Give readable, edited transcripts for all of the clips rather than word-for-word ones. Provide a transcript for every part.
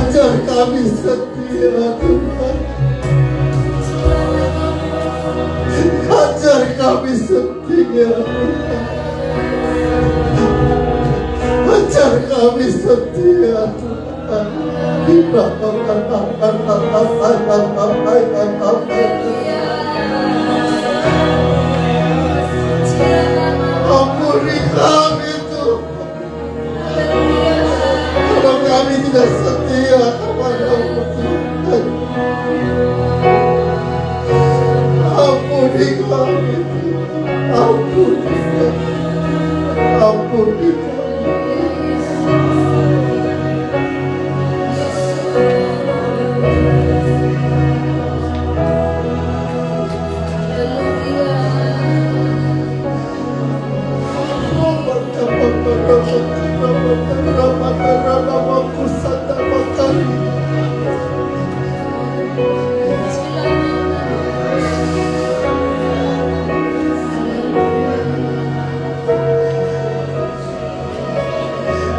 Ajar kami setia Tuhan. Ajar kami setia Tuhan. Ajar kami setia Tuhan. Ampuni kami Tuhan. Kalau kami tidak setia kepada-Mu Tuhan. Ampuni kami Tuhan. Ampuni kami. Ampuni kami.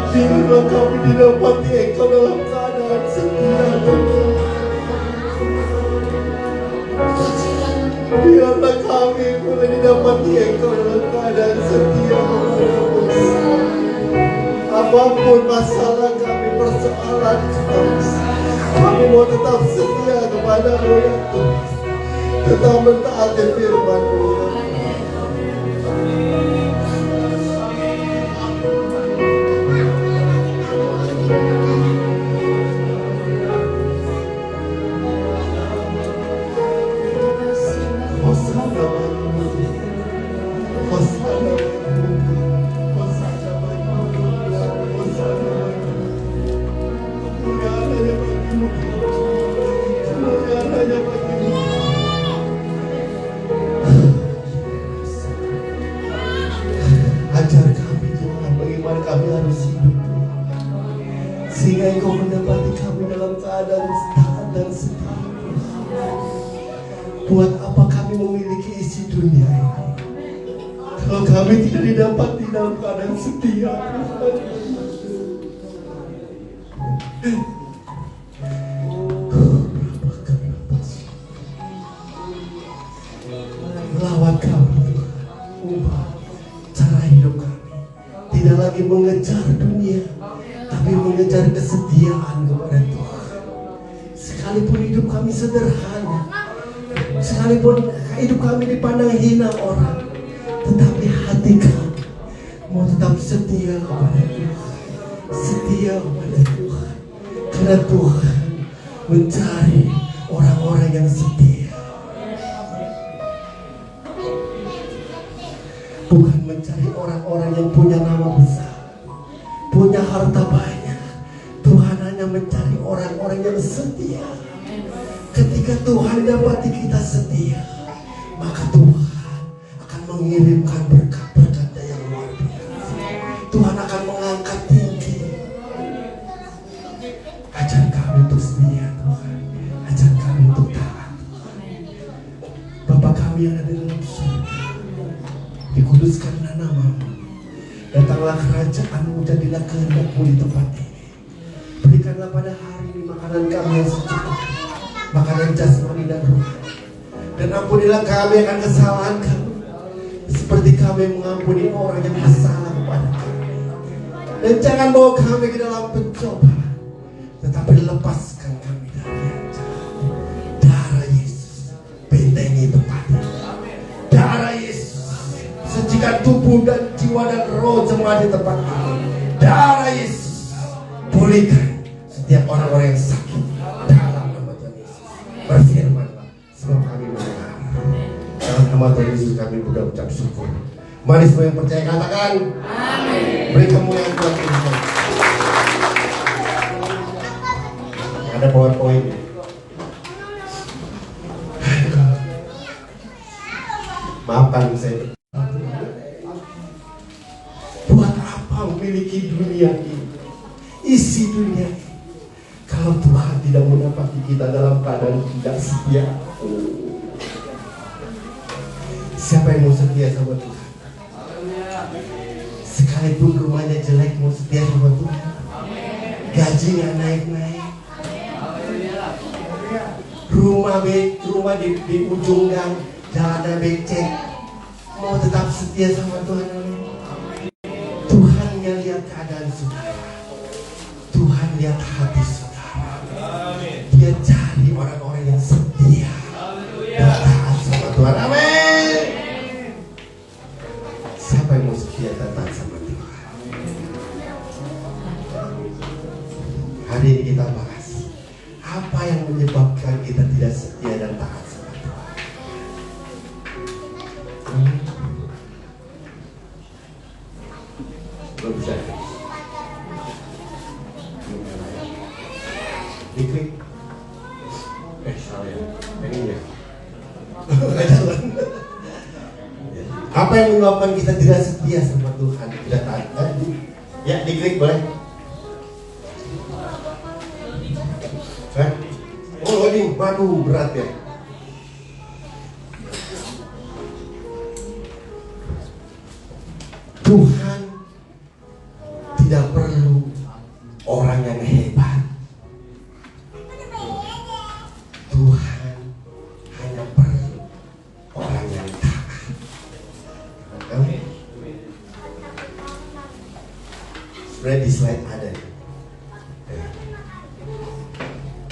Biarlah kami didapati Engkau dalam keadaan setia Tuhan. Biarlah kami boleh didapati Engkau dalam keadaan setia. Apapun masalah kami, persoalan kami mau tetap setia kepada-Mu ya Tuhan. Tetap mentaati firman-Mu ya. Ajar kami Tuhan bagaimana kami harus hidup sehingga Engkau mendapati kami dalam keadaan taat dan setia. Buat apa kami memiliki isi dunia ini kalau kami tidak didapati dalam keadaan setia? Lawat kami Tuhan, ubah cara hidup kami, tidak lagi mengejar dunia tapi mengejar kesetiaan kepada Tuhan. Sekalipun hidup kami sederhana, sekalipun hidup kami dipandang hina orang, tetapi hati kami mau tetap setia kepada Tuhan. Setia kepada Tuhan, karena Tuhan mencari orang-orang yang setia, bukan mencari orang-orang yang punya nama besar, punya harta banyak. Tuhan hanya mencari orang-orang yang setia. Ketika Tuhan dapati kita setia, maka Tuhan akan mengirimkan berkat-berkat-Nya yang luar biasa. Tuhan akan mengangkat tinggi. Ajar kami untuk setia Tuhan. Ajar kami untuk taat. Bapa kami yang ada di dalam surga, dikuduskanlah nama-Mu. Datanglah kerajaan-Mu, jadilah kehendak-Mu di tempat ini. Berikanlah pada hari ini makanan kami yang secukupnya, makanan jasmani dan rohani. Dan ampunilah kami akan kesalahan kami, seperti kami mengampuni orang yang bersalah kepada kami. Dan jangan bawa kami ke dalam pencobaan, tetapi lepaskan kami dari yang jahat. Darah Yesus bentengi tempat ini. Darah Yesus sucikan tubuh dan jiwa dan roh semua di tempat ini. Darah Yesus pulihkan setiap orang-orang yang sakit dalam nama Tuhan Yesus. Berfirmanlah, semua kami mendengar. Dalam nama Tuhan Yesus kami berucap syukur. Mari semua yang percaya katakan amin. Beri kemuliaan Tuhan Yesus. Ada PowerPoint. Maafkan saya. Buat apa memiliki dunia ini, isi dunia ini, kalau Tuhan tidak mendapati kita dalam keadaan tidak setia? Siapa yang mau setia sama Tuhan? Sekalipun rumahnya jelek, mau setia sama Tuhan? Gaji nggak naik-naik, rumah di ujung gang, jalannya becek, mau tetap setia sama Tuhan. Tuhan yang lihat keadaan saudara, Tuhan lihat hati saudara. Dia cari orang-orang yang setia dan taat sama Tuhan. Amin. Siapa yang mau setia dan taat sama Tuhan? Hari ini kita bahas apa yang menyebabkan kita tidak setia dan taat sama Tuhan. Belum bisa. Diklik. Salah ya. Yang ini ya. Apa yang menyebabkan kita tidak setia sama Tuhan, tidak taat? Ya, diklik boleh. Oh ini, waduh berat ya. Tuhan tidak perlu orang yang hebat. Tuhan hanya perlu orang yang taat. Sebenarnya di slide ada.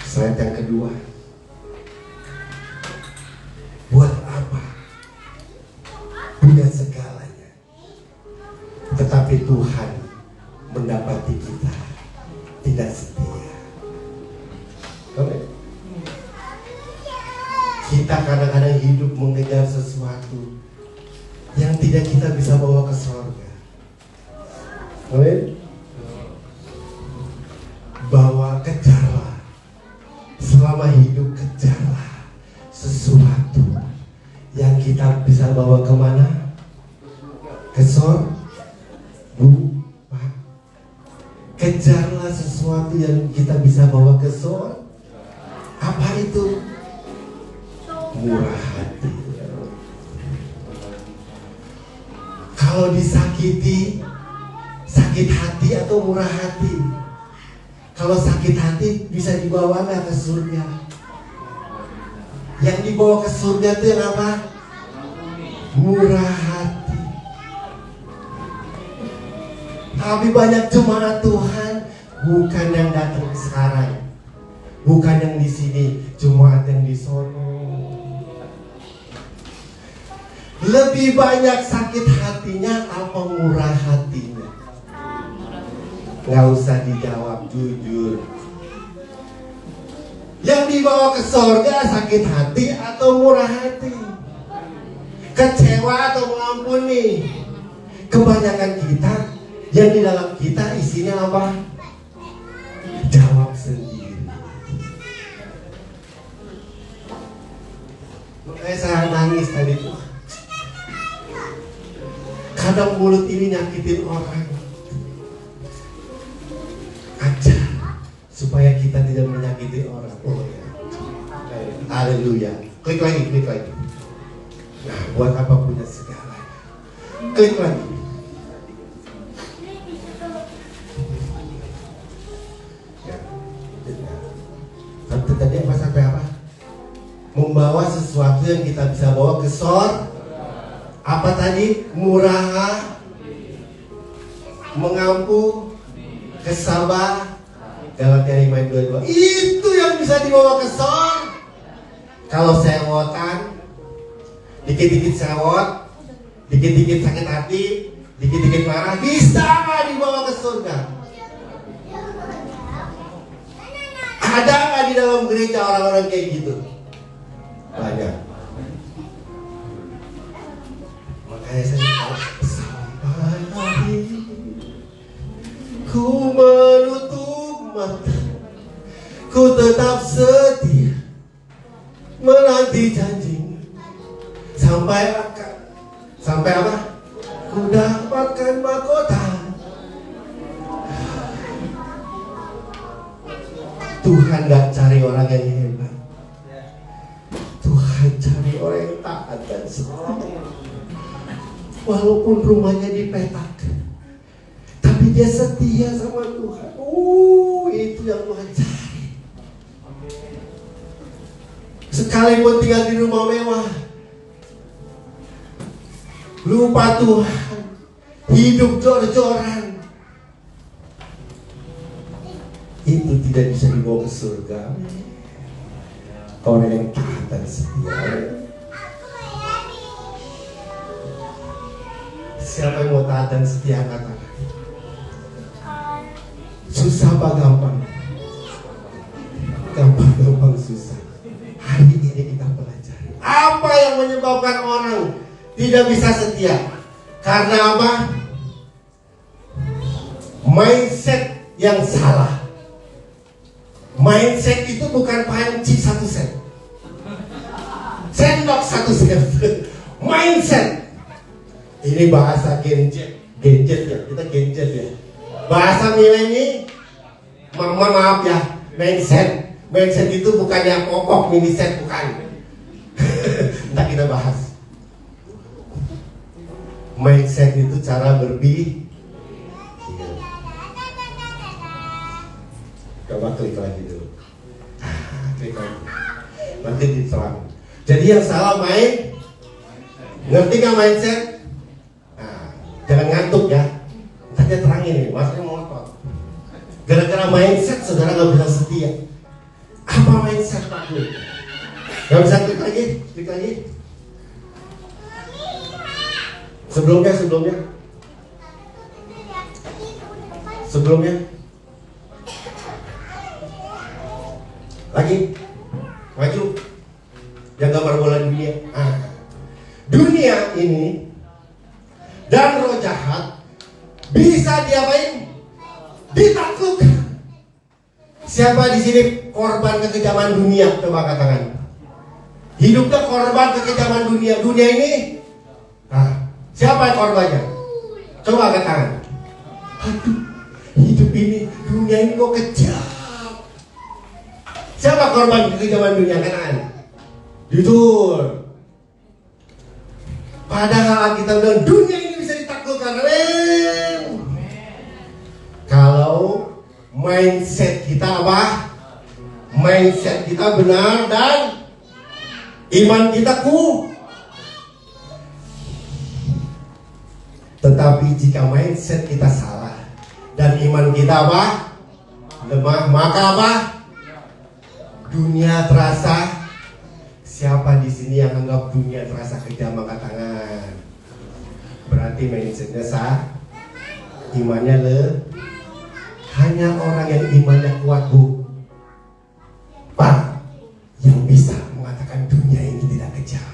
Slide yang kedua. Buat apa punya segalanya, tetapi Tuhan mendapati kita tidak setia? Kita kadang-kadang hidup mengejar sesuatu yang tidak kita bisa bawa ke surga. Bawa, kejarlah. Selama hidup kejarlah sesuatu yang kita bisa bawa kemana? Ke surga. Kejarlah sesuatu yang kita bisa bawa ke surga. Apa itu? Murah hati. Kalau disakiti, sakit hati atau murah hati? Kalau sakit hati bisa dibawa nggak ke surga? Yang dibawa ke surga itu yang apa? Murah hati. Tapi banyak jemaat Tuhan bukan yang datang sekarang, bukan yang di sini, jemaat yang di sono. Lebih banyak sakit hatinya apa murah hatinya? Nggak usah dijawab, jujur. Yang dibawa ke surga sakit hati atau murah hati? Kecewa atau mengampuni? Kebanyakan kita yang di dalam kita isinya apa? Jawab sendiri. Makanya saya nangis tadi tuh. Kadang mulut ini nyakitin orang. Ajar supaya kita tidak menyakiti orang. Oh ya. Haleluya. Klik lagi. Nah, buat apa punya segalanya? Klik lagi. Tadi apa sampai apa? Membawa sesuatu yang kita bisa bawa ke surga. Apa tadi? Murah, mengampu, kesabar. Galatia 5:22. Itu yang bisa dibawa ke surga. Kalau sewotan, dikit-dikit sewot, dikit-dikit sakit hati, dikit-dikit marah, bisa nggak dibawa ke surga? Ada nggak di dalam gereja orang-orang kayak gitu? Banyak. Makanya saya sampai hari ku menutup mata, ku tetap setia menanti janji sampai apa? Ku dapatkan mahkota. Tuhan gak cari orang yang hebat. Tuhan cari orang yang taat dan setia. Walaupun rumahnya dipetak, tapi dia setia sama Tuhan. Itu yang Tuhan cari. sekalipun tinggal di rumah mewah, lupa Tuhan, hidup jor-joran, itu tidak bisa dibawa ke surga. Orang yang taat dan setia. Siapa yang mau taat dan setia, katakan? Susah apa gampang? Gampang susah. Hari ini kita pelajari apa yang menyebabkan orang tidak bisa setia. Karena apa? Mindset yang salah. Mindset itu bukan panci 1 sen, sendok 1 sen. Mindset. Ini bahasa gadget ya, kita gadget ya. Bahasa milenial, maaf ya, mindset. Mindset itu bukannya popok mini set, bukan. Ntar kita bahas. Mindset itu cara berpikir. Coba klik lagi dulu. Klik lagi. Nanti diterang. Jadi yang salah ngerti nggak mindset? Nah, jangan ngantuk ya. Ntar dia terangin nih, maksudnya ngotot. Gara-gara mindset saudara nggak bisa setia. Apa mindset Pak? Gak bisa klik lagi. Sebelumnya. Lagi, maju. Yang gambar bola dunia. Dunia ini dan roh jahat bisa diapain? Ditaklukkan. Siapa di sini korban kekejaman dunia? Coba katakan. Hidupnya korban kekejaman dunia. Dunia ini, siapa yang korbannya? Coba katakan. Aduh, hidup ini, dunia ini kok kejam. Siapa korban kekejaman dunia? Katakan. Jujur. Padahal kita bilang dunia ini bisa ditaklukkan. Kalau mindset kita apa? Mindset kita benar dan iman kita kuat. Tetapi jika mindset kita salah dan iman kita apa? Lemah, maka apa? Dunia terasa. Siapa di sini yang anggap dunia terasa kejam, angkat tangan. Berarti mindsetnya sah, imannya hanya orang yang imannya kuat, Bu, Pak, yang bisa mengatakan dunia ini tidak kejam.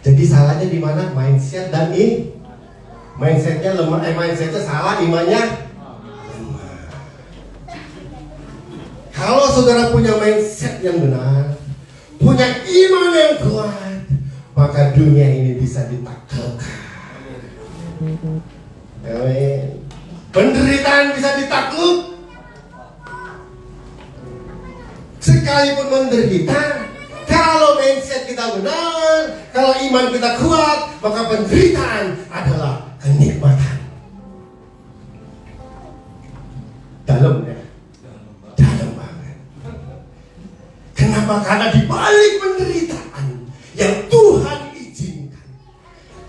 Jadi salahnya di mana? Mindset dan mindsetnya lemah, mindsetnya salah, imannya lemah. Kalau saudara punya mindset yang benar, punya iman yang kuat, maka dunia ini bisa ditaklukkan. Amin. Penderitaan bisa ditakluk. Sekalipun menderita, kalau mindset kita benar, kalau iman kita kuat, maka penderitaan adalah kenikmatan. Dalam ya? Dalam banget. Kenapa? Karena di balik penderitaan yang Tuhan izinkan,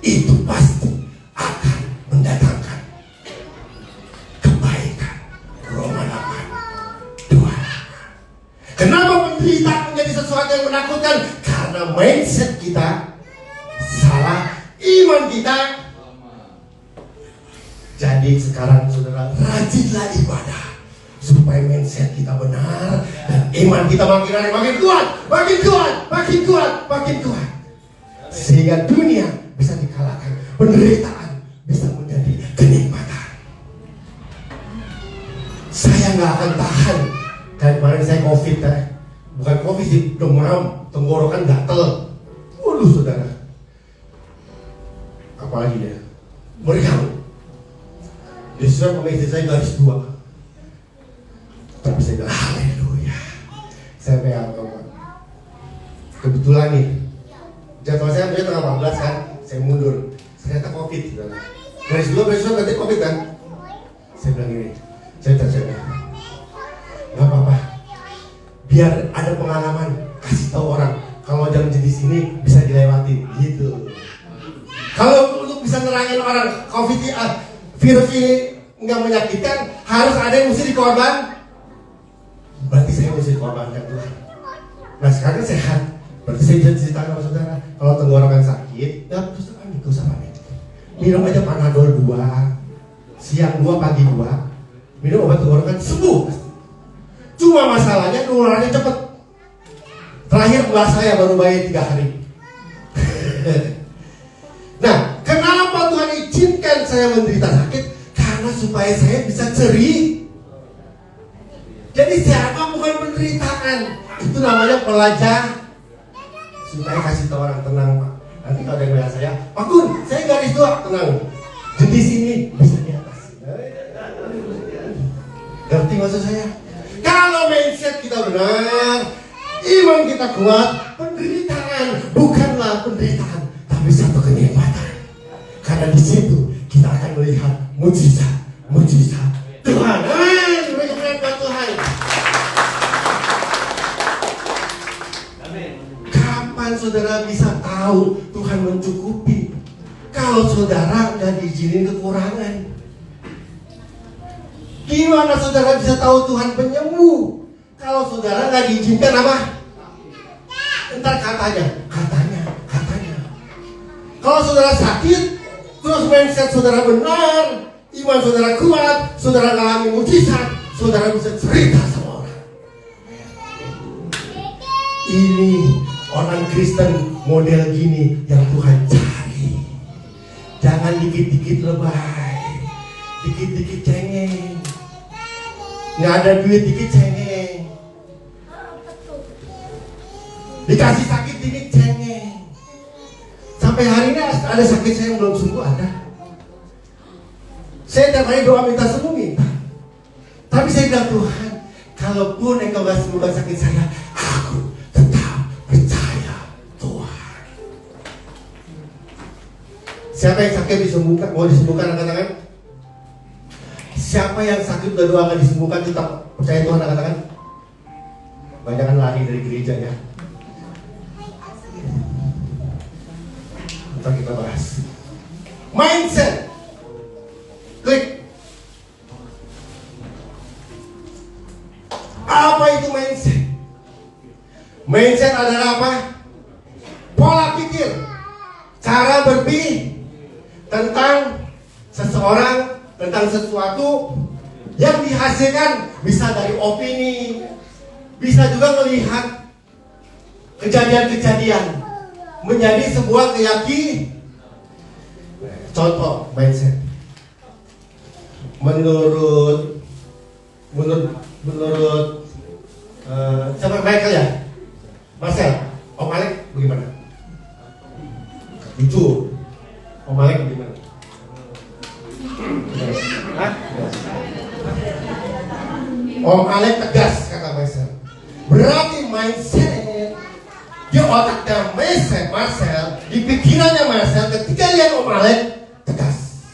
itu pasti akan mendatangkan kebaikan. Roma 8:2. Kenapa penderitaan menjadi sesuatu yang menakutkan? Karena mindset kita salah, iman kita. Jadi sekarang saudara, rajinlah ibadah supaya mindset kita benar dan iman kita makin hari makin kuat, makin kuat, sehingga dunia bisa dikalahkan, penderitaan bisa menjadi kenikmatan. Saya nggak akan tahan. Kayak kemarin saya COVID bukan COVID sih, demam, tenggorokan gatel. Waduh saudara, apalagi dia meriang. Di sana istri saya garis 2. Tapi saya bilang haleluya, saya pegang kamu. Kebetulan nih jadwal saya tanggal 14 kan, saya mundur. Ternyata COVID saudara. Garis 2 berarti COVID kan. Saya bilang gini, saya nggak apa-apa, biar ada pengalaman. kasih tahu orang kalau jam jenis ini bisa dilewati gitu. Kalau untuk bisa nerangin orang COVID virus ini nggak menyakitkan, harus ada yang mesti dikorban. Berarti saya mesti dikorbankan Tuhan. Nah sekarang sehat, berarti saya bisa cerita sama saudara. Kalau tenggorokan sakit, ya terus panik, gak usah panik. Minum aja Panadol 2, siang 2, pagi 2. Minum obat tenggorokan sembuh. Cuma masalahnya nularnya cepet. Terakhir mbak saya baru bayar 3 hari. Nah, kenapa Tuhan izinkan saya menderita sakit? Karena supaya saya bisa ceria. Jadi siapa bukan penderitaan, itu namanya pelajar. Supaya kasih tahu orang tenang Pak. Nanti kalau ada yang bilang saya, Pak Gun, saya garis 2, tenang. Jenis ini bisa di atas. Ngerti maksud saya? Kalau mindset kita benar, iman kita kuat, penderitaan bukanlah penderitaan, tapi satu kenikmatan. Karena di situ kita akan melihat mujizat Tuhan. Amin. Berikan buat Tuhan. Kapan saudara bisa tahu Tuhan mencukupi? Kalau saudara nggak diizinin kekurangan. Gimana saudara bisa tahu Tuhan penyembuh? Kalau saudara nggak diizinkan apa? Entar katanya. Kalau saudara sakit, terus mindset saudara benar, iman saudara kuat, saudara alami mujizat, saudara bisa cerita sama orang. Ini orang Kristen model gini yang Tuhan cari. Jangan dikit-dikit lebay, dikit-dikit cengeng. Nggak ada duit dikit cengeng. Dikasih sakit dikit cengeng. Sampai hari ini ada sakit saya yang belum sembuh ada. Saya tiap hari doa minta sembuh minta. Tapi saya bilang Tuhan, kalaupun engkau gak sembuhkan sakit saya, aku tetap percaya Tuhan. Siapa yang sakit disembuhkan, mau disembuhkan angkat tangan? Siapa yang sakit berdoa akan disembuhkan tetap percaya Tuhan angkat tangan? Banyak kan lari dari gereja ya. Ntar kita bahas mindset. Klik. Apa itu mindset? Mindset adalah apa? Pola pikir, cara berpikir tentang seseorang, tentang sesuatu yang dihasilkan bisa dari opini, bisa juga melihat kejadian-kejadian menjadi sebuah keyakinan. Contoh mindset. Menurut siapa Michael ya? Marcel, Om Alek bagaimana? Jujur, Om Alek bagaimana? Hah? Om Alek tegas kata Marcel. Berarti mindset di otaknya Marcel, di pikirannya Marcel ketika lihat Om Alek tegas.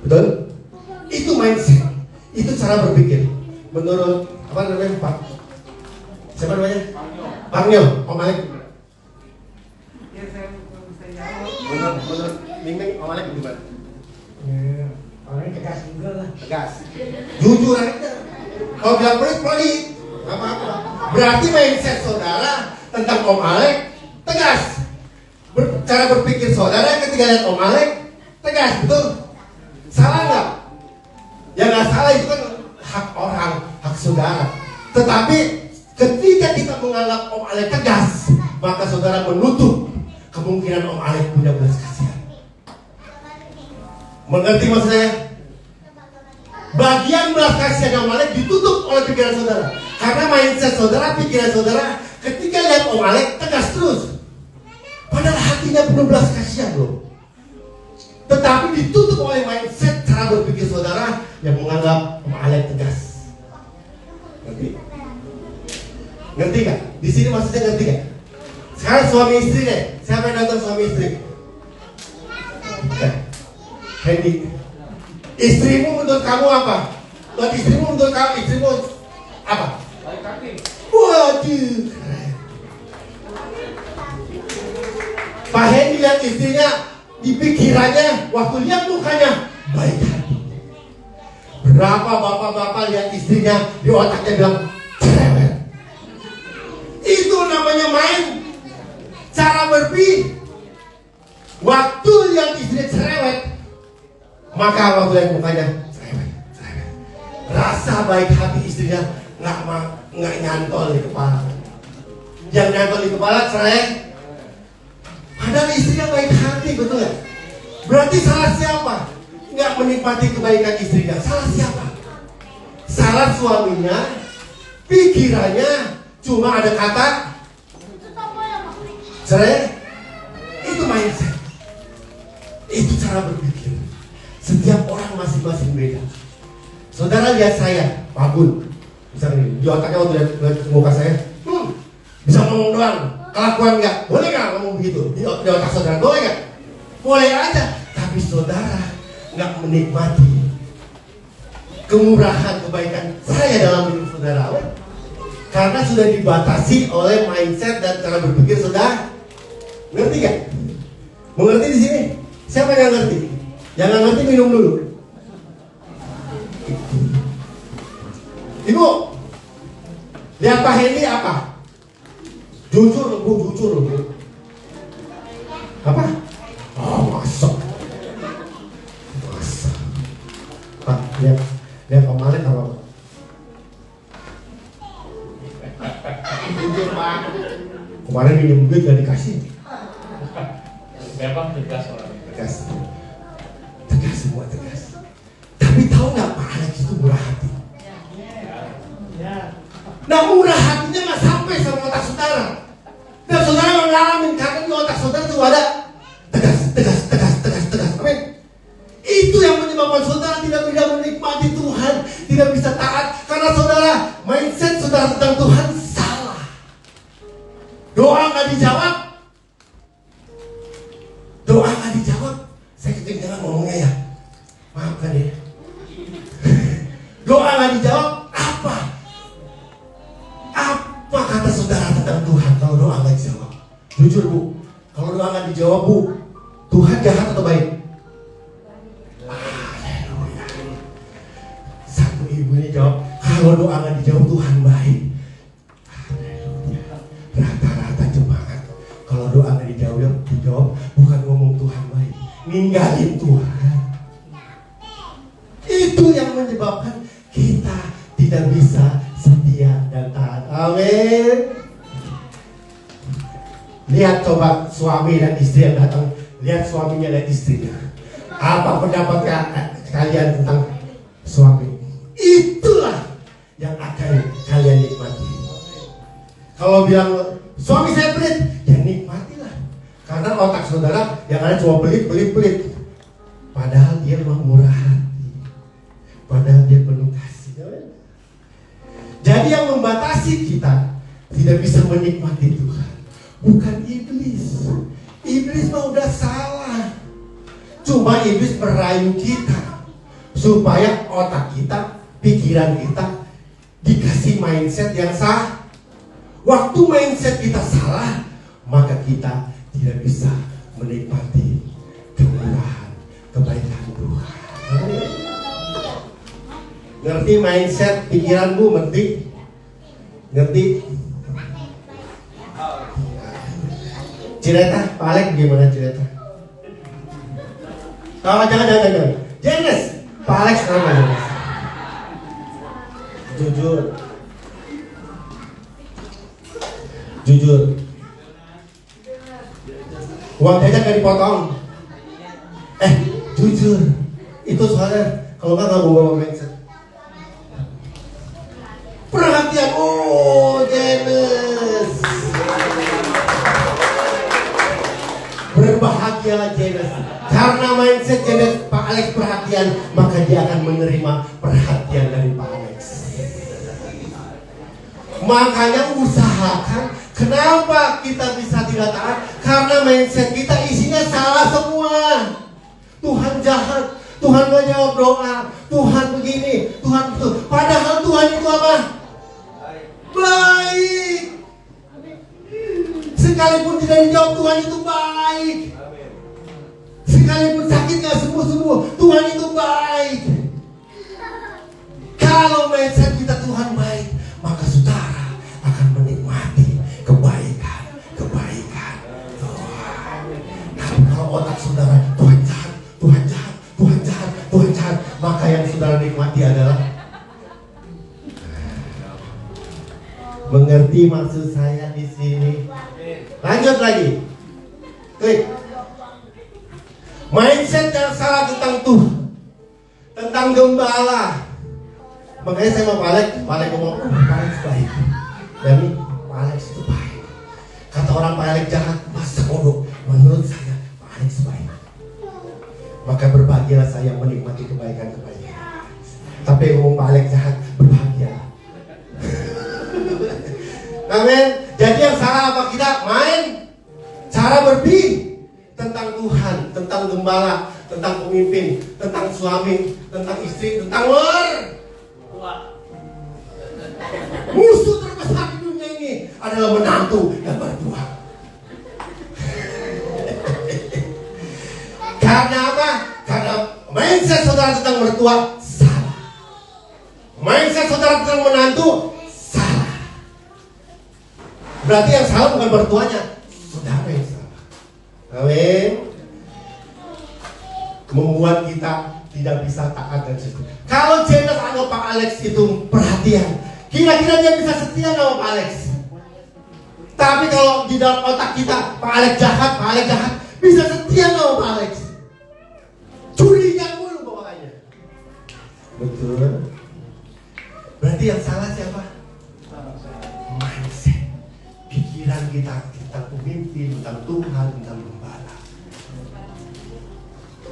Betul? Itu mindset, itu cara berpikir. Menurut apa namanya Pak? Siapa namanya? Panggil, Om Alek. Menurut Ming, Om Alek gimana? Orang tegas juga lah. Tegas. Jujur aja. Kalau bilang pelit, nggak apa-apa. Berarti mindset saudara tentang Om Alek tegas. Cara berpikir saudara ketika lihat Om Alek tegas, betul? Salah nggak? Ya nggak salah, itu kan hak orang, hak saudara. Tetapi ketika kita menganggap Om Alek tegas, maka saudara menutup kemungkinan Om Alek punya belas kasihan. Mengerti maksud saya? Bagian belas kasihan Om Alek ditutup oleh pikiran saudara. Karena mindset saudara, pikiran saudara ketika lihat Om Alek tegas terus. Padahal hatinya penuh belas kasihan loh. Tetapi ditutup oleh mindset cara berpikir saudara yang menganggap Om Alek tegas. Ngerti? Ngerti gak? Di sini maksudnya ngerti gak? Sekarang suami istri deh. Siapa yang nonton suami istri? Hendy. Istrimu menurut kamu apa? Buat istrimu menurut kamu, istrimu apa? Waduh, keren. istrinya di pikirannya, waktu lihat mukanya baik hati. Berapa bapak-bapak lihat istrinya di otaknya bilang cerewet. Itu namanya main cara berpikir. Waktu lihat istrinya cerewet, maka waktu lihat mukanya cerewet. Rasa baik hati istrinya nggak nyantol di kepala. Yang nyantol di kepala cerewet. Padahal istrinya baik hati, betul nggak? Berarti salah siapa? Nggak menikmati kebaikan istrinya. Salah siapa? Salah suaminya. Pikirannya cuma ada kata cerai. Itu mindset. Itu cara berpikir. Setiap orang masing-masing beda. Saudara lihat saya, Pak Gun, misalnya di otaknya waktu lihat muka saya, bisa ngomong doang. Kelakuan nggak? Boleh nggak ngomong begitu? Di otak saudara boleh nggak? Boleh aja. Tapi saudara nggak menikmati kemurahan kebaikan saya dalam hidup saudara, karena sudah dibatasi oleh mindset dan cara berpikir saudara. Ngerti nggak? Mengerti di sini? Siapa yang ngerti? Yang nggak ngerti minum dulu. Ibu, lihat Pak Hendy apa? Jujur, Bu, jujur, Bu. Apa? Oh, masak. Pak, lihat Om Malik apa? Jujur, Pak. Kemarin minjem duit gak dikasih. Memang tegas orang. Tegas. Tegas semua tegas. Tapi tahu nggak Pak Alex itu murah hati. Nah, murah hatinya nggak sampai sama otak saudara. Dan saudara mengalami karena di otak saudara itu ada tegas. Amin. Itu yang menyebabkan saudara tidak bisa menikmati Tuhan, tidak bisa taat karena saudara mindset saudara tentang Tuhan salah. Doa nggak dijawab. Doa nggak dijawab. Saya ketinggalan ngomongnya ya. Maafkan ya. Doa nggak dijawab. Apa kata saudara tentang Tuhan kalau doa nggak dijawab? Jujur Bu, kalau doa nggak dijawab Bu, Tuhan jahat atau baik? Haleluya. Satu ibu ini jawab, kalau doa nggak dijawab Tuhan baik. Haleluya. Rata-rata jemaat kalau doa nggak dijawab bukan ngomong Tuhan baik, ninggalin Tuhan. Itu yang menyebabkan kita tidak bisa setia dan taat. Amin. Lihat coba suami dan istri yang datang. Lihat suaminya dan istrinya. Apa pendapat kalian tentang suami? Itulah yang akan kalian nikmati. Kalau bilang suami saya pelit, ya nikmatilah. Karena otak saudara yang ada cuma pelit. Padahal dia memang murah hati. Padahal dia penuh kasih. Jadi yang membatasi kita tidak bisa menikmati Tuhan bukan iblis. Iblis mah udah salah. Cuma iblis merayu kita supaya otak kita, pikiran kita dikasih mindset yang sah. Waktu mindset kita salah, maka kita tidak bisa menikmati kemurahan, kebaikan Tuhan. Ngerti mindset pikiran Bu? Ngerti? Cerita, Pak Alex gimana cerita? Oh, jangan. Jenes, Pak Alex nama Jenes. Jujur. Uang jajan gak dipotong. Jujur. Itu soalnya kalau nggak bawa mindset. Perhatian, Jenes. Berbahagialah Jenes. Karena mindset Jenes, Pak Alex perhatian, maka dia akan menerima perhatian dari Pak Alex. Makanya usahakan. Kenapa kita bisa tidak taat? Karena mindset kita isinya salah semua. Tuhan jahat, Tuhan gak jawab doa, Tuhan begini, Tuhan itu. Padahal Tuhan itu apa? Baik. Sekalipun tidak dijawab, Tuhan itu baik. Sekalipun sakit gak sembuh-sembuh, Tuhan itu baik. Kalau mindset kita Tuhan baik, maka saudara akan menikmati kebaikan Tuhan. Tapi kalau otak saudara Tuhan jahat, maka yang saudara nikmati adalah mengerti maksud saya di sini. Lanjut lagi. Klik. Mindset yang salah tentang Tuhan, tentang gembala. Makanya saya mau Pak Alex ngomong, Pak Alex baik. Dan Pak Alex itu baik. Kata orang Pak Alex jahat, masa bodoh. Menurut saya Pak Alex baik. Maka berbahagialah saya menikmati kebaikan. Tapi yang ngomong Pak Alex jahat, berbahagia. Amin. Jadi yang salah apa kita? Main cara berpikir tentang Tuhan, tentang gembala, tentang pemimpin, tentang suami, tentang istri, tentang musuh terbesar di dunia ini adalah menantu dan mertua. Karena apa? Karena mindset saudara tentang mertua salah. Mindset saudara tentang menantu salah. Berarti yang salah bukan mertuanya, saudara yang salah. Amin. Membuat kita tidak bisa taat dan setia. Kalau jelas sama Pak Alex itu perhatian, kira-kira dia bisa setia sama Pak Alex. Tapi kalau di dalam otak kita Pak Alex jahat, bisa setia sama Pak Alex. Curiga mulu bawaannya. Betul. Berarti yang salah siapa? Mindset. Pikiran kita tentang pemimpin, tentang Tuhan, tentang gembala.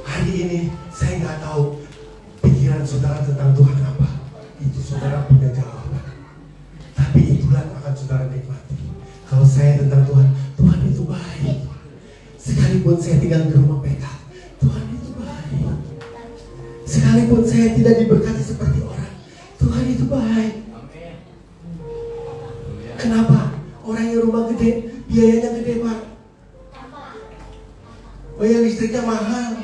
Hari ini saya nggak tahu pikiran saudara tentang Tuhan apa. Itu saudara punya jawaban. Tapi itulah yang akan saudara nikmati. Kalau saya tentang Tuhan, Tuhan itu baik. Sekalipun saya tinggal di rumah petak, Tuhan itu baik. Sekalipun saya tidak diberkati seperti orang, Tuhan itu baik. Kenapa? Orang yang rumah gede, biayanya gede Pak. Bayar listriknya mahal.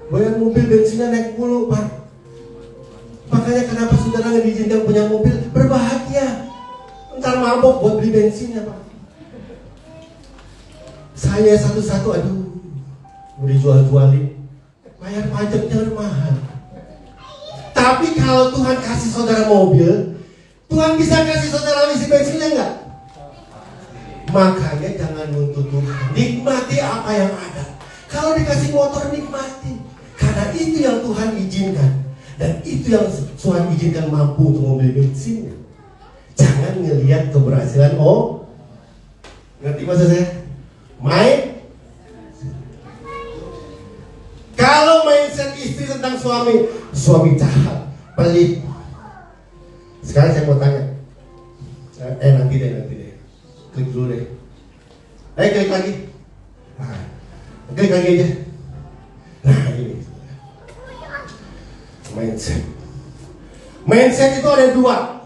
Bayar mobil bensinnya naik mulu Pak. Makanya kenapa saudara nggak diizinkan punya mobil? Berbahagia. Ntar mabok buat beli bensinnya Pak. Saya satu-satu, aduh, mau dijual-jualin. Bayar pajaknya mahal. Tapi kalau Tuhan kasih saudara mobil, Tuhan bisa kasih saudara isi bensinnya enggak? Makanya jangan nuntut Tuhan. Nikmati apa yang ada. Kalau dikasih motor, nikmati. Karena itu yang Tuhan izinkan. Dan itu yang Tuhan izinkan mampu untuk membeli bensinnya. Jangan ngelihat keberhasilan. Ngerti maksud saya? Kalau mindset istri tentang suami jahat, pelit. Sekarang saya mau tanya. Nanti deh. Klik dulu deh. Klik lagi. Klik lagi aja. Nah ini. Mindset itu ada dua.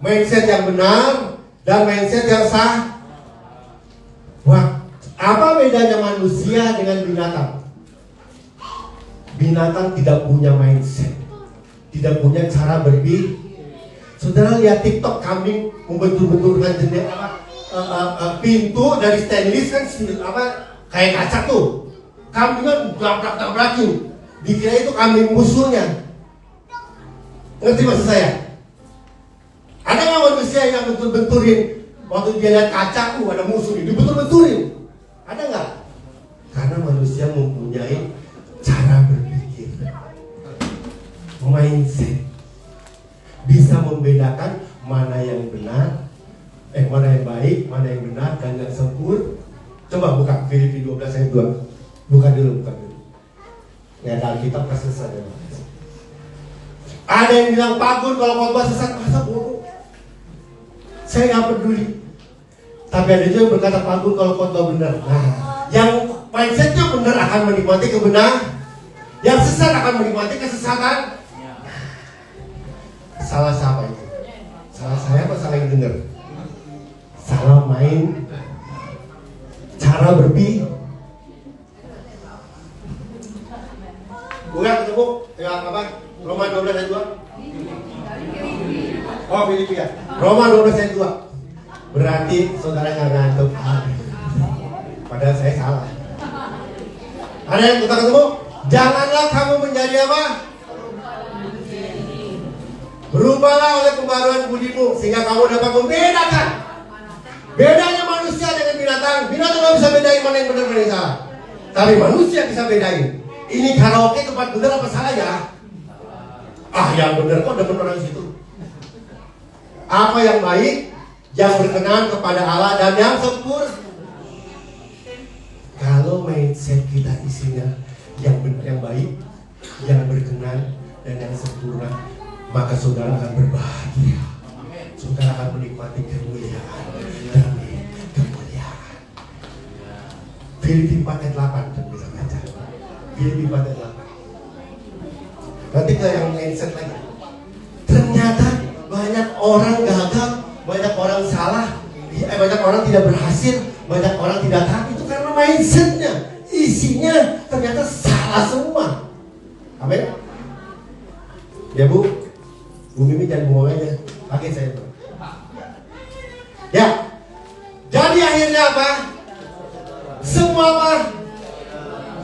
Mindset yang benar dan mindset yang sah. Wah, apa bedanya manusia dengan binatang? Binatang tidak punya mindset, tidak punya cara berpikir. Saudara lihat TikTok, kambing membentur-benturkan jendela pintu dari stainless kan kayak kaca tuh. Kambingnya dabrak-dabrakin. Dikira itu kambing musuhnya. Ngerti maksud saya? Ada nggak manusia yang bentur-benturin waktu dia lihat kaca, ada musuh nih, dibentur-benturin? Ada nggak? Karena manusia mempunyai cara berpikir, mindset, bisa membedakan mana yang benar, mana yang baik, mana yang benar dan yang sempurna. Coba buka Filipi 12 ayat 2. Buka dulu. Ya, Alkitab kasih selesai. Ada yang bilang Pak Gun kalau khotbah sesat, masa bodoh? Saya nggak peduli. Tapi ada juga yang berkata Pak Gun kalau khotbah benar. Nah, yang mindsetnya benar akan menikmati kebenaran, yang sesat akan menikmati kesesatan. Salah siapa itu? Salah saya apa salah yang dengar? Salah main cara berpikir. Oh, Filipi ya. Roma 12 ayat 2. Berarti saudara nggak ngantuk. Padahal saya salah. Ada yang kita ketemu? Janganlah kamu menjadi apa? Berubahlah oleh pembaruan budimu sehingga kamu dapat membedakan. Bedanya manusia dengan binatang. Binatang nggak bisa bedain mana yang benar mana yang salah. Tapi manusia bisa bedain. Ini karaoke tempat benar apa salah ya? Ah, yang benar kok demen orang situ. Apa yang baik, yang berkenan kepada Allah dan yang sempurna. Kalau mindset kita isinya yang benar, yang baik, yang berkenan dan yang sempurna, maka saudara akan berbahagia. Saudara akan menikmati kemuliaan demi kemuliaan. Filipi 4 ayat 8 kita bisa baca. Filipi 4 ayat 8. Nanti ke yang mindset lagi. Ternyata banyak orang gagal, banyak orang salah, banyak orang tidak berhasil, banyak orang tidak taat. Itu karena mindsetnya, isinya ternyata salah semua. Amin. Ya Bu Mimi jangan bohong aja. Pakai saya Bu. Ya. Jadi akhirnya apa? Semua apa?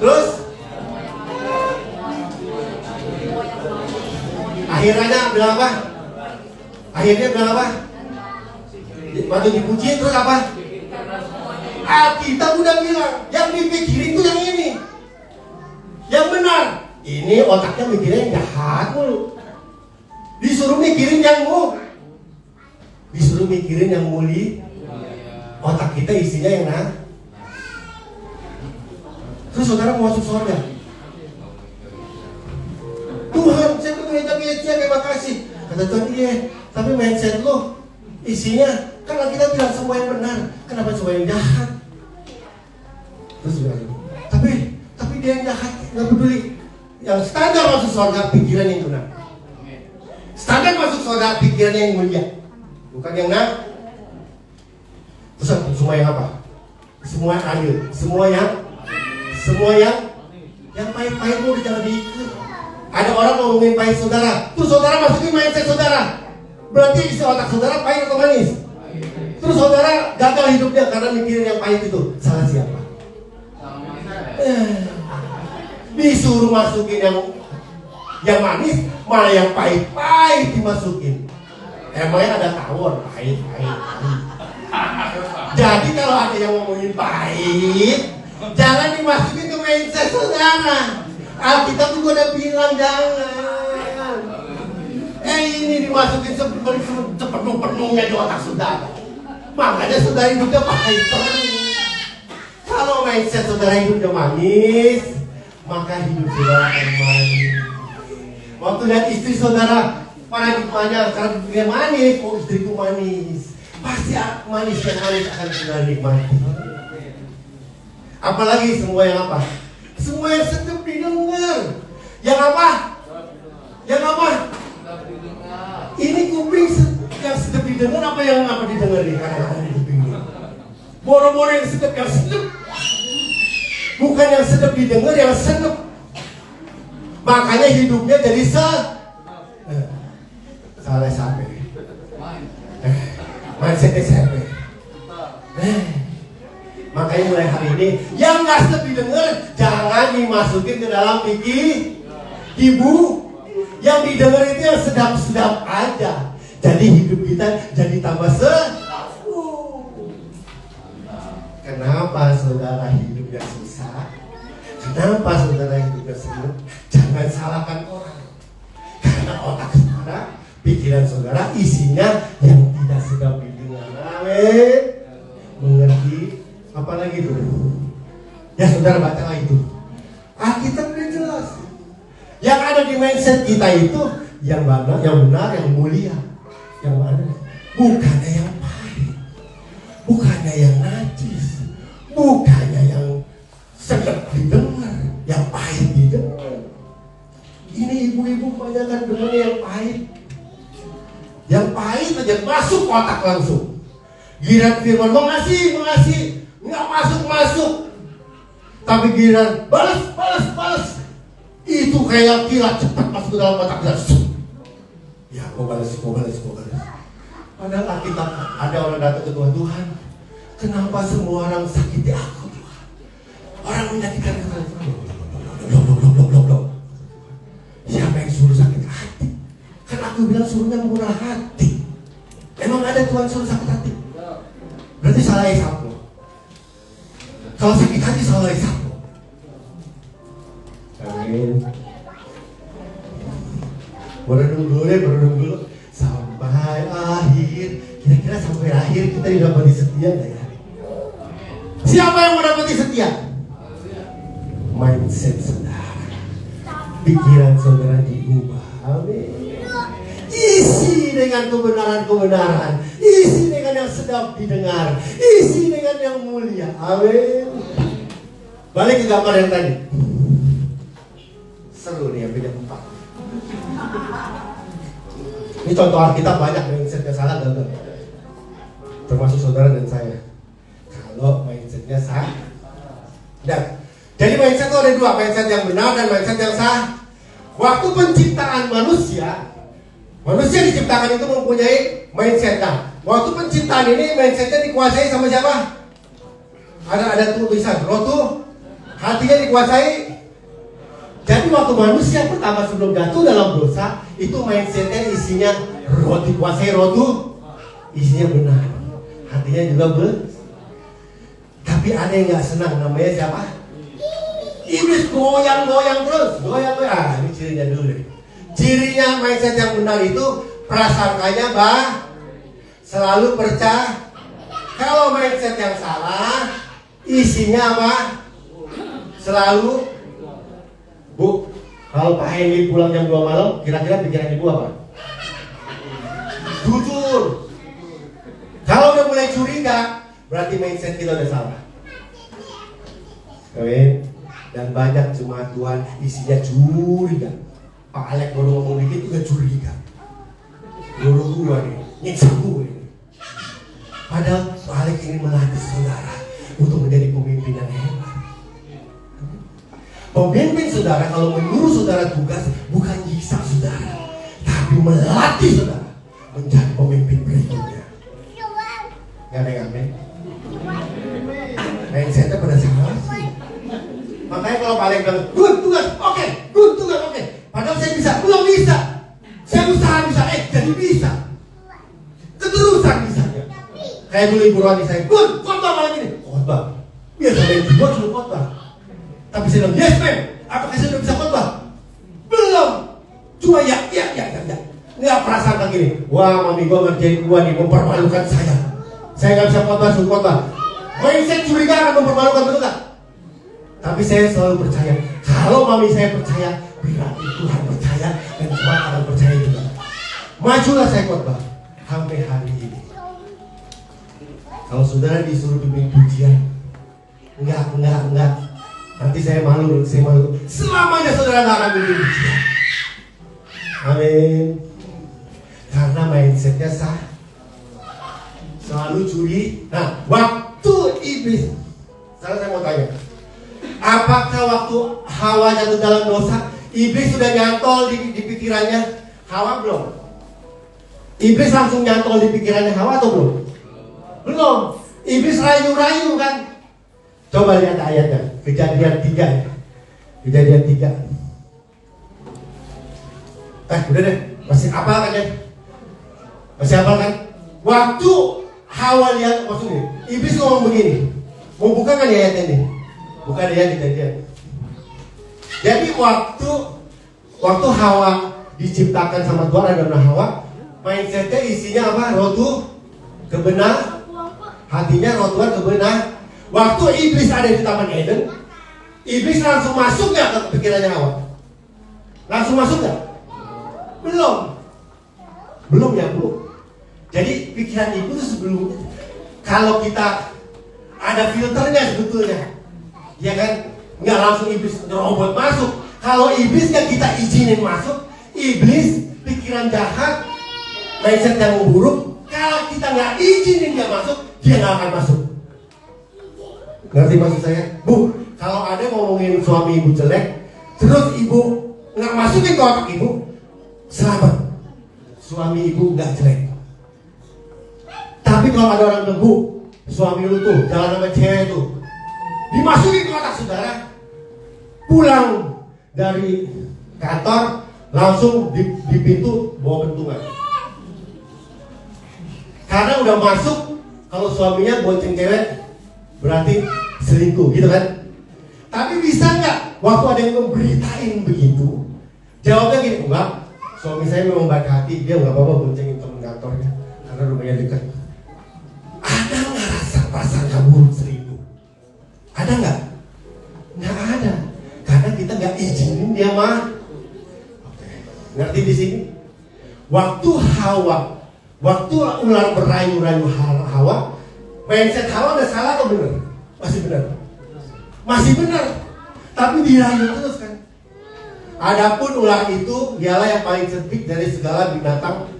Terus akhirnya bilang apa? Akhirnya bilang apa? Waktu dipuji terus apa? Kita udah bilang yang dipikirin itu yang ini, yang benar. Ini otaknya mikirin yang jahat mulu. Disuruh mikirin yang disuruh mikirin yang mulia. Otak kita isinya yang Terus saudara mau masuk surga. Tuhan, saya mengucapkan terima kasih. Kata Tuhan, iya, tapi mindset lo isinya, kan kita bilang semua yang benar, kenapa semua yang jahat? Terus bilang, tapi dia yang jahat, nggak peduli. Yang standar masuk surga pikiran yang benar. Standar masuk surga pikiran yang mulia, bukan yang Terus semua yang apa? Semua yang adil, semua yang pahit-pahit mau jangan diikut. Ada orang ngomongin pahit saudara, terus saudara masukin mindset saudara. Berarti isi otak saudara pahit atau manis? Terus saudara gagal hidupnya karena mikirin yang pahit itu. Salah siapa? Disuruh masukin yang manis, malah yang pahit-pahit dimasukin. Emangnya ada tawar pahit. Jadi kalau ada yang ngomongin pahit, jangan dimasukin ke mindset saudara. Alkitab juga udah bilang jangan. Ini dimasukin sepenuh-penuhnya di otak saudara. Makanya saudara hidupnya pahit terus. Kalau mindset saudara hidupnya manis, maka hidup saudara akan manis. Waktu lihat istri saudara, paradigmanya karena dia manis, kok istriku manis, pasti manis dan manis akan saudara nikmati. Apalagi semua yang apa? Semua yang sedap didengar. Yang apa? Yang apa? Ini kuping yang sedap didengar apa yang apa didengar nih? Kadang-kadang di kuping ini. Boro-boro yang sedap bukan yang sedap didengar, yang sedap. Makanya hidupnya jadi salah sampai. Mindsetnya sampai. Makanya mulai hari ini yang nggak sedap didengar jangan dimasukin ke dalam ibu. Yang didengar itu yang sedap-sedap aja. Jadi hidup kita jadi tambah Kenapa saudara hidupnya susah? Kenapa saudara hidupnya sulit? Jangan salahkan orang. Karena otak saudara, pikiran saudara isinya yang tidak sedap didengar. Amin. Mengerti? Apalagi itu? Ya saudara bacalah itu. Alkitab udah jelas. Yang ada di mindset kita itu yang benar, yang mulia. Yang mana? Bukannya yang pahit, bukannya yang najis, bukannya yang sedap didengar, yang pahit didengar. Ini ibu-ibu kebanyakan dengar yang pahit. Yang pahit aja masuk otak langsung. Giliran firman mengasih, nggak masuk. Tapi giliran balas. Itu kayak kilat cepat masuk ke dalam otak kita. Ya, kau balas. Padahal Alkitab ada orang datang ke Tuhan, Tuhan, kenapa semua orang sakiti aku Tuhan? Orang menyakitkan aku. Loh. Siapa yang suruh sakit hati? Kan aku bilang suruhnya murah hati. Emang ada Tuhan suruh sakit hati? Berarti salah Esau. Kalau sakit hati salah Esau. Amin. Berenung dulu sampai akhir. Kira-kira sampai akhir kita didapati setia nggak ya? Siapa yang mendapati setia? Mindset saudara, pikiran saudara diubah. Amin. Isi dengan kebenaran-kebenaran, isi dengan yang sedap didengar, isi dengan yang mulia. Amin. Balik ke gambar yang tadi. Seru nih yang beda 4. Ini contoh Alkitab banyak mindsetnya salah gagal. Termasuk saudara dan saya. Kalau mindsetnya sah. Dan jadi mindset itu ada 2, mindset yang benar dan mindset yang sah. Waktu penciptaan manusia diciptakan itu mempunyai mindset. Nah, waktu penciptaan ini mindsetnya dikuasai sama siapa? Ada tulisan roh tuh hatinya dikuasai. Jadi waktu manusia pertama sebelum jatuh dalam dosa, itu mindsetnya isinya roh, dikuasai roh tuh isinya benar, hatinya juga tapi ada yang nggak senang, namanya siapa? Iblis goyang terus. Ini cirinya dulu deh. Cirinya mindset yang benar itu prasangkanya selalu percaya. Kalau mindset yang salah, isinya apa? Selalu kalau Pak Henry pulang jam 2 malam, kira-kira pikiran ibu apa? Jujur. Kalau udah mulai curiga, berarti mindset kita udah salah. Amin. Dan banyak jemaat Tuhan isinya curiga. Pak Alek baru ngomong dikit juga curiga. Guru gua nih, nyiksa gue nih. Padahal Pak Alek ingin melatih saudara untuk menjadi pemimpin yang hebat. Pemimpin saudara kalau menyuruh saudara tugas bukan nyiksa saudara, tapi melatih saudara menjadi pemimpin berikutnya. Gak ada yang amin. Mindsetnya pada salah sih. Makanya kalau paling bilang, Gun tugas, oke. Padahal saya bisa, belum bisa. Saya usaha bisa, jadi bisa. Keterusan bisanya. Kayak dulu ibu Roni saya, Gun, khotbah malam ini. Khotbah. Biasa ada yang dibuat suruh khotbah. Tapi saya bilang, yes ma'am, apakah saya sudah bisa khotbah? Belum. Cuma ya. Nggak perasaan kayak gini. Wah, mami gua ngerjain gua nih, mempermalukan saya. Saya nggak bisa khotbah, suruh khotbah. Mindset curiga akan mempermalukan, betul nggak? Tapi saya selalu percaya, kalau mami saya percaya, berarti Tuhan percaya dan Tuhan akan percaya juga. Majulah saya khotbah sampai hari ini. Kalau saudara disuruh bimbing pujian, enggak. Nanti saya malu. Selamanya saudara nggak akan bimbing pujian. Amin. Karena mindsetnya sah. Selalu curi. Nah, waktu iblis. Sekarang saya mau tanya, apakah waktu Hawa jatuh dalam dosa, iblis sudah nyantol di pikirannya Hawa belum? Iblis langsung nyantol di pikirannya Hawa atau belum? Belum. Iblis rayu-rayu kan? Coba lihat ayatnya, Kejadian 3. Kejadian 3. Udah deh, masih hafal kan ya? Masih hafal kan? Waktu Hawa lihat, maksudnya iblis ngomong begini. Mau buka kan ayat ini? Bukan ya Kejadian. Jadi waktu Hawa diciptakan sama Tuhan, ada Hawa, mindsetnya isinya apa? Roh tuh kebenar, hatinya roh Tuhan kebenar. Waktu iblis ada di Taman Eden, iblis langsung masuk nggak ke pikirannya Hawa? Langsung masuk nggak? Belum. Jadi pikiran iblis sebelumnya, kalau kita ada filternya sebetulnya, ya kan? Nggak langsung iblis nyerobot masuk. Kalau iblis yang kita izinin masuk, iblis pikiran jahat, mindset yang buruk, kalau kita nggak izinin dia masuk, dia nggak akan masuk. Ngerti maksud saya? Bu, kalau ada ngomongin suami ibu jelek, terus ibu nggak masukin ke otak ibu, selamat, suami ibu nggak jelek. Tapi kalau ada orang bilang, Bu, suami lu tuh jalan sama cewek tuh, dimasukin ke otak saudara, pulang dari kantor langsung di pintu bawa bentungan. Karena udah masuk, kalau suaminya bonceng cewek berarti selingkuh, gitu kan? Tapi bisa nggak waktu ada yang memberitain begitu, jawabnya gini, enggak, suami saya memang baik hati, dia nggak apa-apa boncengin temen kantornya karena rumahnya dekat. Ada nggak rasa prasangka buruk selingkuh? Ada nggak? Nggak ada, karena kita nggak izinin dia mah. Oke. Ngerti di sini? Waktu ular berayu-rayu Hawa, mindset Hawa udah salah atau benar? Masih benar. Masih benar. Tapi dirayu terus kan. Adapun ular itu dialah yang paling cerdik dari segala binatang.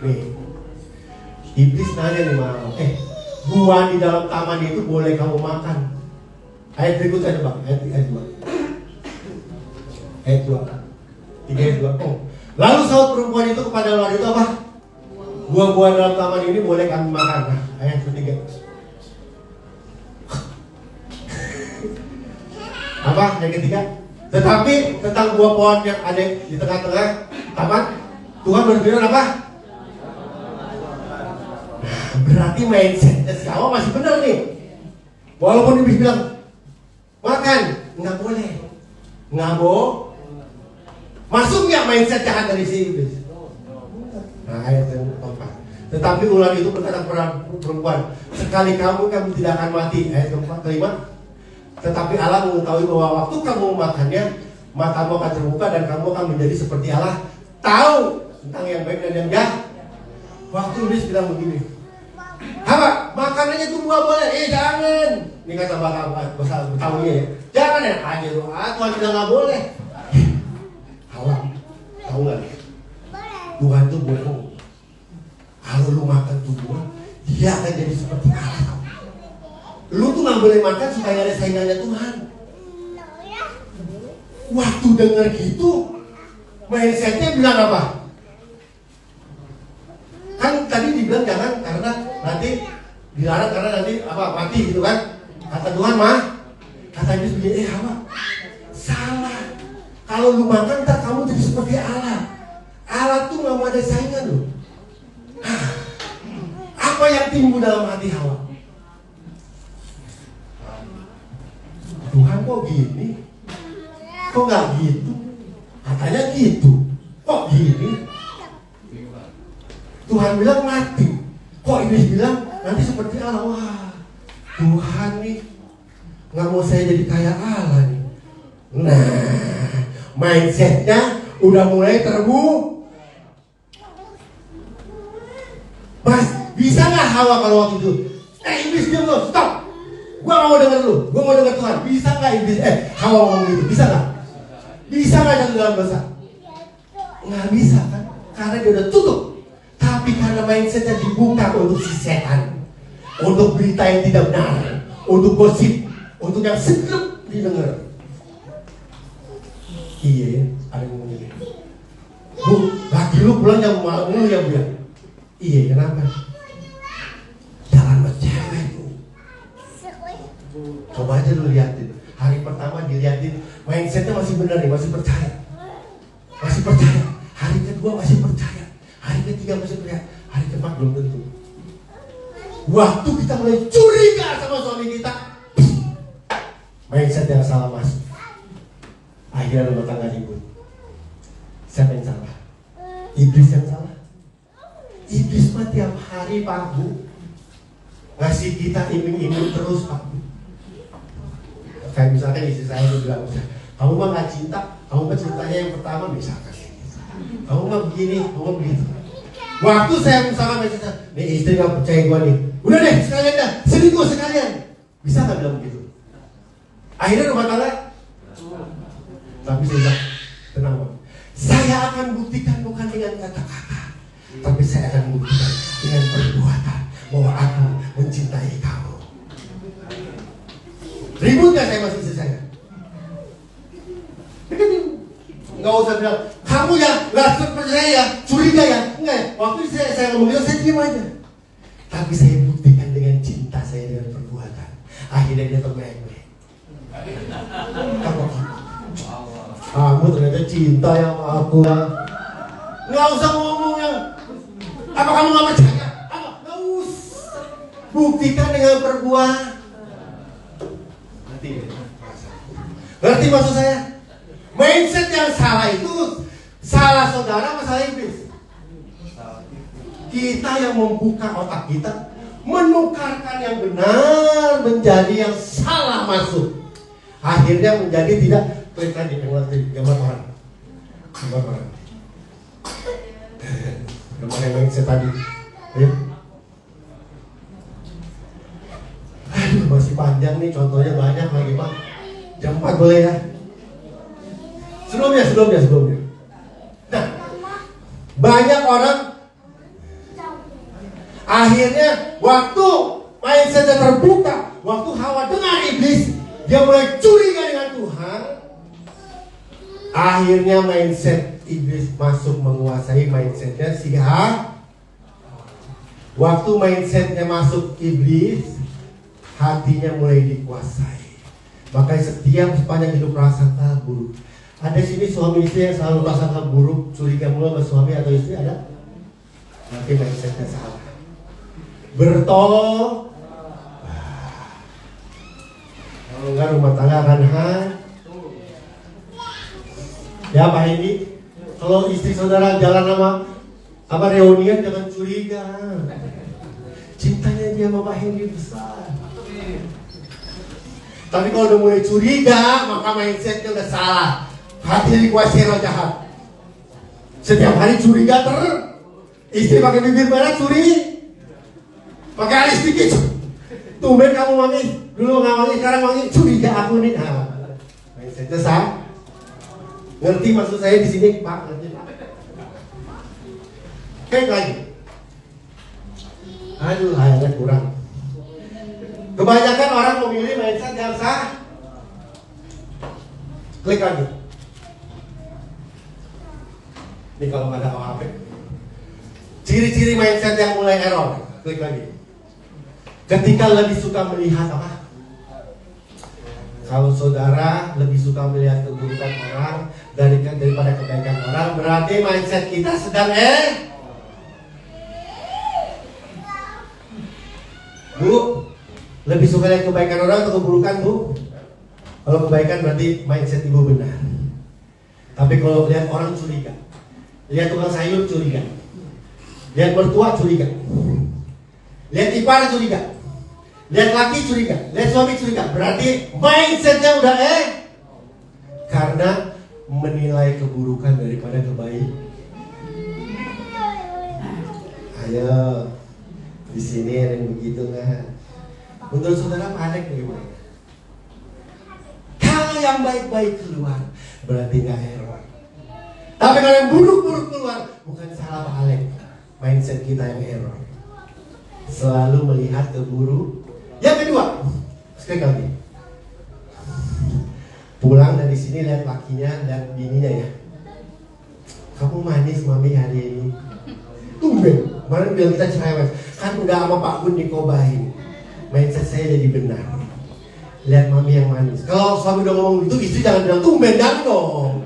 Nih, iblis nanya nih malam, buah di dalam taman itu boleh kamu makan? Ayat berikutnya coba, ayat 2. Ayat 2. 3 ayat 2. Oh. Lalu saud perempuan itu kepada ular itu apa? Buah-buah dalam taman ini boleh kami makan. Nah, ayat 3. Apa? Yang ketiga? Tetapi tentang buah pohon yang ada di tengah-tengah taman, Tuhan berfirman apa? Berarti mindsetnya si Hawa masih benar nih. Walaupun iblis bilang makan, nggak boleh, nggak boleh. Masuk nggak mindset jahat dari si iblis? Nah, ayat yang keempat. Tetapi ular itu berkata kepada perempuan, sekali kami tidak akan mati. Ayat keempat, kelima. Tetapi Allah mengetahui bahwa waktu kamu makannya, matamu akan terbuka dan kamu akan menjadi seperti Allah, tahu tentang yang baik dan yang jahat. Waktu iblis bilang begini, Hawa, makanannya itu buah boleh? Jangan. Ini kata bahasa Betawinya ya. Jangan ya, aja lu. Tuhan bilang nggak boleh. Hawa, tahu nggak? Tuhan tuh bohong. Kalau lu makan tuh buah, dia akan jadi seperti Allah. Lu tuh nggak boleh makan supaya ada saingannya Tuhan. Waktu dengar gitu, mindsetnya bilang apa? Kan tadi dibilang jangan karena nanti dilarang karena nanti apa mati gitu kan? Kata Tuhan mah, kata Yesus begini, Hawa, salah. Kalau lu makan ntar kamu jadi seperti Allah. Allah tuh nggak mau ada saingan loh. Apa yang timbul dalam hati Hawa? Tuhan kok gini? Kok nggak gitu? Katanya gitu. Kok gini? Tuhan bilang mati. Kok iblis bilang nanti seperti Allah? Wah, Tuhan nih nggak mau saya jadi kayak Allah nih. Nah, mindsetnya udah mulai Mas, bisa nggak Hawa kalau waktu itu? Iblis diam lo, stop. Gua nggak mau denger lu, gua mau denger Tuhan. Bisa nggak iblis? Hawa ngomong gitu, bisa nggak? Bisa nggak jatuh dalam dosa? Nggak bisa kan? Karena dia udah tutup. Tapi karena mindsetnya dibuka untuk si setan, untuk berita yang tidak benar, untuk gosip, untuk yang sedap didengar. Iya, ada yang ngomong gitu. Bu, laki lu pulang jam malam dulu ya Bu ya? Iya, kenapa? Jalan sama cewek Bu. Coba aja lu liatin. Hari pertama diliatin, mindsetnya masih benar nih, masih percaya. Masih percaya. Hari kedua masih percaya. Hari ketiga masih percaya. Hari keempat belum tentu. Waktu kita mulai curiga sama suami kita, mindset yang salah masuk. Akhirnya rumah tangga ribut. Siapa yang salah? Iblis yang salah. Iblis mah tiap hari Pak Bu ngasih kita iming-iming terus Pak Bu. Kayak misalkan istri saya itu bilang, kamu mah gak cinta, kamu mah cintanya yang pertama misalkan. Kamu mah begini, kamu mah begitu. Waktu saya misalkan istri saya, nih istri gak percaya gue nih, udah deh sekalian dah, selingkuh sekalian. Bisa gak bilang begitu? Akhirnya rumah tangga. Tapi saya bilang, tenang Pak, saya akan buktikan bukan dengan kata-kata, tapi saya akan buktikan dengan perbuatan bahwa aku mencintai kamu. Ribut gak saya masih istri saya? Nggak usah bilang, kamu ya gak percaya ya, curiga ya. Enggak ya, waktu saya ngomong gitu, saya diam aja. Tapi saya buktikan dengan cinta saya, dengan perbuatan. Akhirnya dia termehek-mehek. Kamu ternyata cinta yang aku. Nggak usah ngomong yang apa kamu nggak percaya? Apa? Nggak usah. Buktikan dengan perbuatan. Ngerti maksud saya? Mindset yang salah itu salah saudara, masalah iblis. Kita yang membuka otak kita, menukarkan yang benar menjadi yang salah masuk. Akhirnya menjadi tidak klik tadi gambar orang. Gambar yang mindset tadi. Ya. Aduh, masih panjang nih, contohnya banyak lagi Pak. Jam 4 boleh ya? Sebelumnya. Nah, banyak orang akhirnya waktu mindsetnya terbuka, waktu Hawa dengar iblis, dia mulai curiga dengan Tuhan. Akhirnya mindset iblis masuk menguasai mindsetnya si Hawa. Waktu mindsetnya masuk iblis, hatinya mulai dikuasai. Makanya setiap sepanjang hidup prasangka buruk. Ada sini suami istri yang selalu prasangka buruk, curiga mulu sama suami atau istri, ada? Berarti mindsetnya salah. Bertol. Kalau enggak rumah tangga akan hancur. Ya Pak Hendy, kalau istri saudara jalan sama reunian jangan curiga. Cintanya dia sama Pak Hendy besar. Tapi kalau udah mulai curiga, maka mindsetnya udah salah. Hati dikuasai roh jahat. Setiap hari curiga terus. Istri pakai bibir merah curi. Pakai alis dikit. Tumben kamu wangi. Dulu nggak wangi, sekarang wangi. Curiga aku nih. Nah, mindsetnya salah. Ngerti maksud saya di sini, Pak? Ngerti Pak? Klik lagi. Aduh, akhirnya kurang. Kebanyakan orang memilih mindset yang salah. Klik lagi. Ini kalau nggak ada HP. Ciri-ciri mindset yang mulai error. Klik lagi. Ketika lebih suka melihat apa? Kalau saudara lebih suka melihat keburukan orang daripada kebaikan orang, berarti mindset kita sedang Bu, lebih suka lihat kebaikan orang atau keburukan, Bu? Kalau kebaikan berarti mindset ibu benar. Tapi kalau lihat orang curiga, lihat tukang sayur curiga, lihat mertua curiga, lihat ipar curiga, lihat laki curiga, lihat suami curiga, berarti mindsetnya udah karena menilai keburukan daripada kebaikan. Ayo, di sini ada yang begitu nggak? Menurut saudara panik bagaimana? Kalau yang baik-baik keluar, berarti nggak error. Tapi kalau yang buruk-buruk keluar, bukan salah Pak Alek. Mindset kita yang error. Selalu melihat keburuk. Yang kedua, sekali lagi. Pulang dari sini lihat lakinya dan bininya ya. Kamu manis mami hari ini. Tumben, kemarin bilang kita cerewet. Kan nggak sama Pak Gun dikobahin. Mindset saya jadi benar. Lihat mami yang manis. Kalau suami udah ngomong gitu, istri jangan bilang tumben, jangan dong.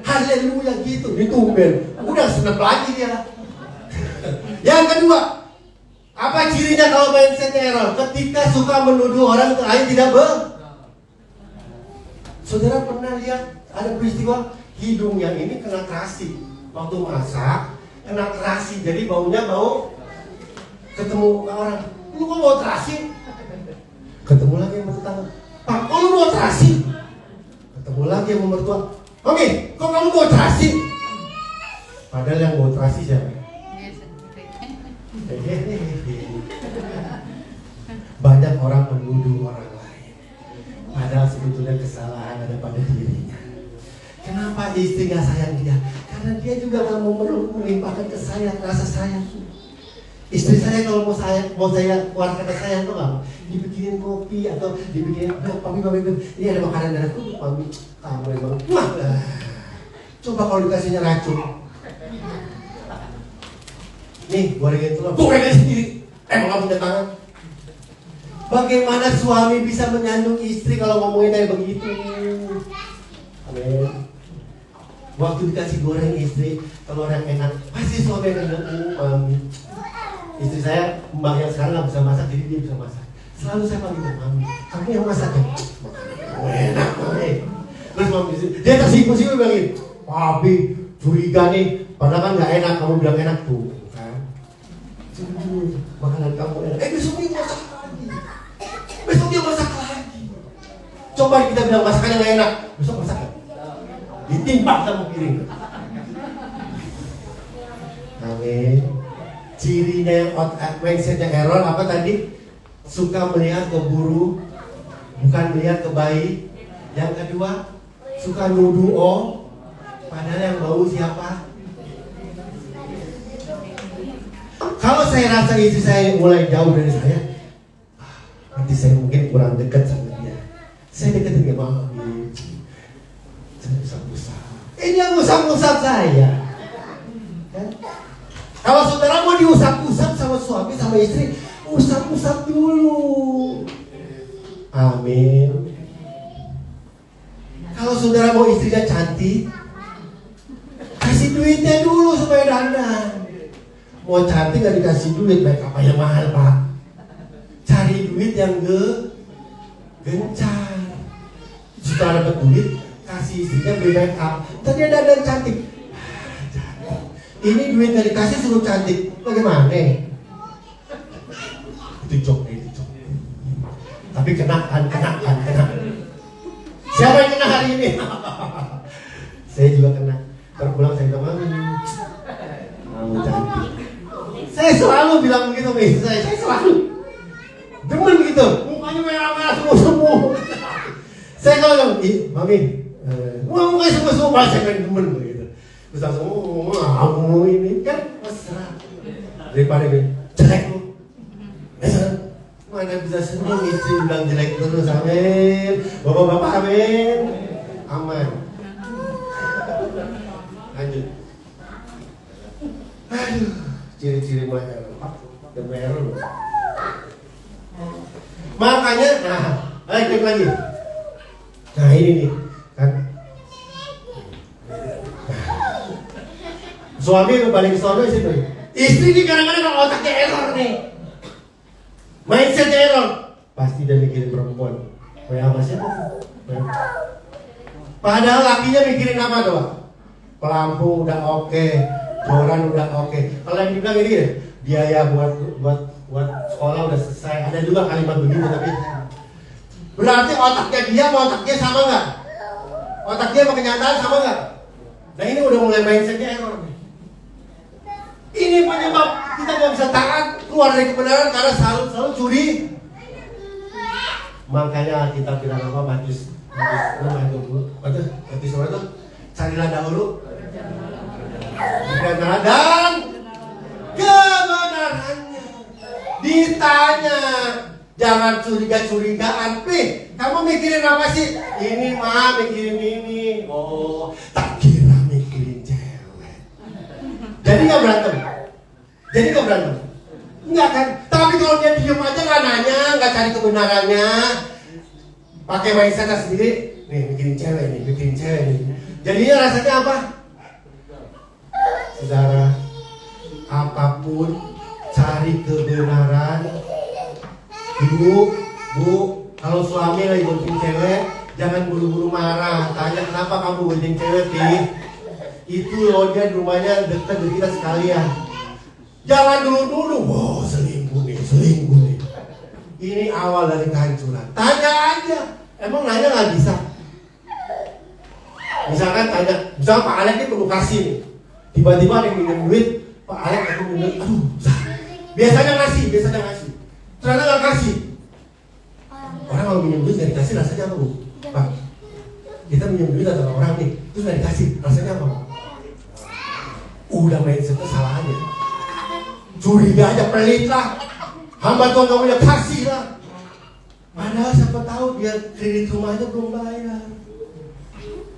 Haleluya gitu, ditumben. Udah senep lagi dia. Yang kedua, apa cirinya kalau mindsetnya error? Ketika suka menuduh orang lain tidak Saudara pernah lihat ada peristiwa hidung yang ini kena terasi waktu masak, kena terasi, jadi baunya bau ketemu orang. Lu kok mau terasi? Ketemu lagi sama tetangga. Pak, kok lu mau terasi? Ketemu lagi sama mertua. Oke, kok kamu mau terasi? Padahal yang mau terasi siapa? Banyak orang menuduh orang lain, padahal sebetulnya kesalahan ada pada dirinya. Kenapa istri gak sayang dia? Karena dia juga gak mau melimpahkan ke saya rasa sayang. Istri saya kalau mau saya keluarkan rasa sayang tuh gak? Dibikinin kopi atau dibikinin, papi, ini ada makanan dari aku, papi, kamu emang, wah, coba kalau dikasihnya racun. Nih, gorengin telur, gorengin sendiri. Emang gak punya tangan? Bagaimana suami bisa menyandung istri kalau ngomongin kayak begitu? Amin. Waktu dikasih goreng istri, telur yang enak, pasti suami akan bilang, mami. Istri saya, mbak yang sekarang gak bisa masak, jadi dia bisa masak. Selalu saya panggil mami, kamu yang masak ya? Enak, mami. Terus mami, dia tersinggung-singgung bilang gini, papi, curiga nih, padahal kan gak enak, kamu bilang enak tuh. Kan? Makanan kamu enak, besok dia masak lagi. Besok dia masak lagi. Coba kita bilang masakannya gak enak, besok masak lagi. Ditimbang sama piring. Amin. Cirinya yang mindsetnya error apa tadi? Suka melihat ke buruk, bukan melihat ke baik. Yang kedua, suka nuduh padahal yang bau siapa? Kalau saya rasa istri saya mulai jauh dari saya, nanti saya mungkin kurang dekat sama dia. Saya deketin dia, mami, saya usap-usap. Ini yang usap-usap saya. Kan? Kalau saudara mau diusap-usap sama suami sama istri, usap-usap dulu. Amin. Kalau saudara mau istrinya cantik, kasih duitnya dulu supaya dandan. Mau cantik gak dikasih duit, baik apa yang mahal, Pak. Cari duit yang gencar. Jika dapat duit, kasih istrinya beli make up. Tadi ada dandan cantik. Ini duit yang dikasih suruh cantik. Bagaimana? Itu jok. Tapi kena. Siapa yang kena hari ini? Saya juga kena. Terpulang saya bilang, kamu cantik. Saya selalu bilang begitu sama istri saya selalu demen gitu, mukanya merah-merah semua. Saya kalau bilang, mami, mukanya semua saya kan demen begitu. Terus langsung, kamu ini kan mesra. Daripada ini, jelek lu. Mana bisa senang istri bilang jelek terus, amin. Bapak-bapak, amin. Aman. Lanjut. Aduh. Ciri-ciri error. Makanya, klik lagi. Nah ini nih, kan. Suami berbalik ke sono situ. Istri ini kadang-kadang otaknya error nih. Mindsetnya error. Pasti dia mikirin perempuan. Kayak apa sih? Padahal lakinya mikirin apa doang? Pelampu udah oke. Joran udah oke. Kalau yang dibilang ini ya, biaya buat sekolah udah selesai. Ada juga kalimat begitu tapi berarti otaknya dia sama otaknya sama nggak? Otaknya sama kenyataan sama nggak? Nah ini udah mulai mindsetnya error nih. Ini penyebab kita nggak bisa taat keluar dari kebenaran karena selalu curi. Makanya kita bilang apa? Matius itu carilah dahulu dan kebenarannya. Ditanya, jangan curiga-curigaan. Kamu mikirin apa sih? Ini mah mikirin ini. Oh, tak kira mikirin cewek. Jadi nggak berantem. Enggak kan? Tapi kalau dia diem aja nggak nanya, nggak cari kebenarannya, pakai mindsetnya sendiri. Nih mikirin cewek nih. Jadinya rasanya apa? Saudara, apapun cari kebenaran. Ibu, Bu, kalau suami lagi gunting cewek, jangan buru-buru marah. Tanya kenapa kamu gunting cewek, Pi? Itu loh dia rumahnya dekat dari kita sekalian. Jangan dulu-dulu, wow selingkuh nih. Ini awal dari kehancuran. Tanya aja, emang nanya nggak bisa? Misalkan tanya, misalkan Pak Alek ini perlu kasih nih. Tiba-tiba ada yang minjem duit, Pak Alek aku minjem, biasanya ngasih. Ternyata nggak kasih. Orang kalau minjem duit nggak dikasih rasanya apa, Bu? Pak, kita minjem duit sama orang nih, terus nggak dikasih rasanya apa? Udah mindsetnya salah aja. Curiga aja, pelit lah. Hamba Tuhan kamu ya kasih lah. Padahal siapa tahu dia kredit rumahnya belum bayar,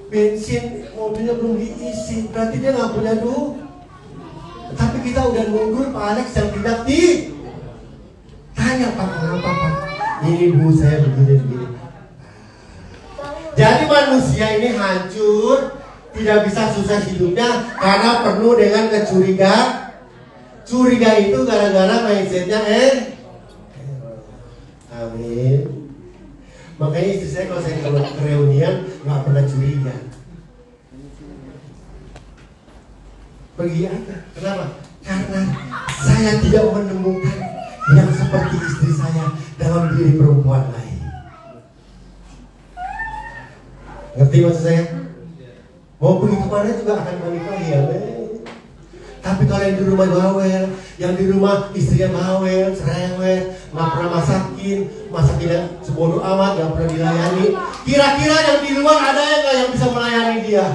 bensin mobilnya belum diisi, berarti dia nggak punya duit. Tapi kita udah nunggu Pak Alex yang tidak saya Pak, kenapa Pak? Ini Bu saya begini. Jadi manusia ini hancur, tidak bisa sukses hidupnya karena penuh dengan kecurigaan. Curiga itu gara-gara mindsetnya amin. Makanya istri saya kalau saya ke reunian nggak pernah curiga. Pergi aja. Kenapa? Karena saya tidak menemukan yang seperti istri saya dalam diri perempuan lain. Ngerti maksud saya? Mau pergi kemana juga akan menikahi ya, tapi kalau yang di rumah bawel, yang di rumah istrinya bawel, cerewet, nggak pernah masaknya sebodoh amat, nggak pernah dilayani. Kira-kira yang di luar ada nggak yang bisa melayani dia?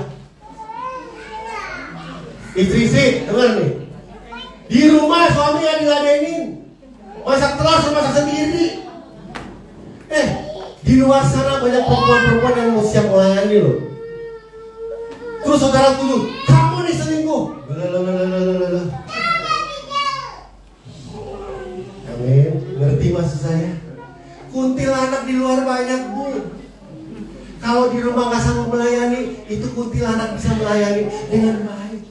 Istri-istri, dengar nih. Di rumah suami yang diladenin, masak telur sama masak sendiri. Di luar sana banyak perempuan-perempuan yang mau siap melayani loh. Terus saudara tuduh, kamu nih selingkuh. Amin. Ngerti maksud saya? Kuntilanak di luar banyak Bu. Kalau di rumah nggak sanggup melayani, itu kuntilanak bisa melayani dengan baik.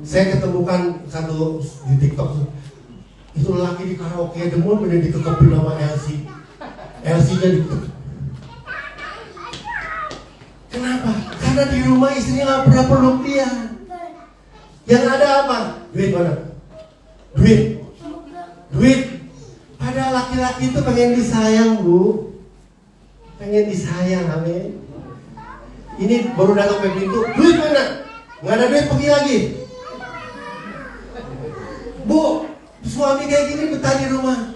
Saya ketemukan satu di TikTok. Itu laki di karaoke demon bener dikekepin sama LC-nya diketuk. Kenapa? Karena di rumah istrinya nggak pernah peluk dia. Yang ada apa? Duit mana? Duit. Padahal laki-laki itu pengen disayang Bu. Pengen disayang, amin. Ini baru datang ke pintu. Duit mana? Nggak ada duit, pergi lagi. Bu, suami kayak gini betah di rumah.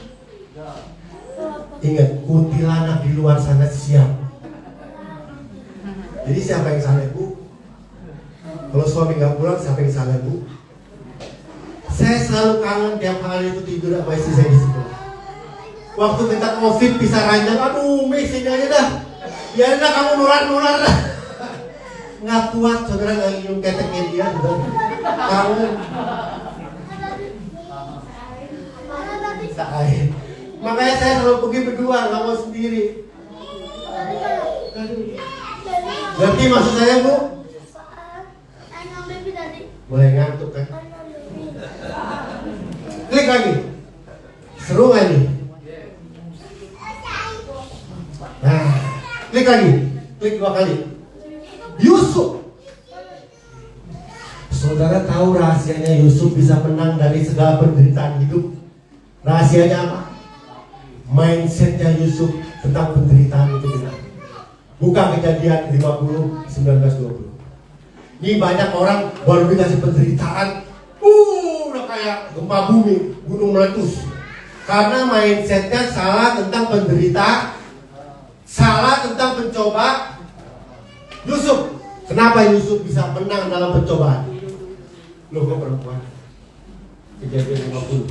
Ingat, kuntilanak di luar sana siap. Jadi siapa yang salah Bu? Kalau suami nggak pulang, siapa yang salah Bu? Saya selalu kangen tiap hari itu tidur sama istri saya di sebelah. Waktu minta COVID pisah ranjang, aduh Mei sini aja dah. Ya udah kamu nular dah. Nggak kuat saudara nggak minum keteknya dia, saudara. Kamu makanya saya selalu pergi berdua, nggak mau sendiri. Ngerti maksud saya Bu? Mulai ngantuk kan? Klik lagi. Seru gak nih? Nah, klik lagi. Klik 2 kali. Yusuf. Saudara tahu rahasianya Yusuf bisa menang dari segala penderitaan hidup? Rahasianya apa? Mindsetnya Yusuf tentang penderitaan itu benar. Buka Kejadian 50, 19-20. Ini banyak orang baru dikasih penderitaan, udah kayak gempa bumi, gunung meletus. Karena mindsetnya salah tentang penderitaan, salah tentang pencoba. Yusuf, kenapa Yusuf bisa menang dalam pencobaan? Loh kok perempuan? Kejadian 50.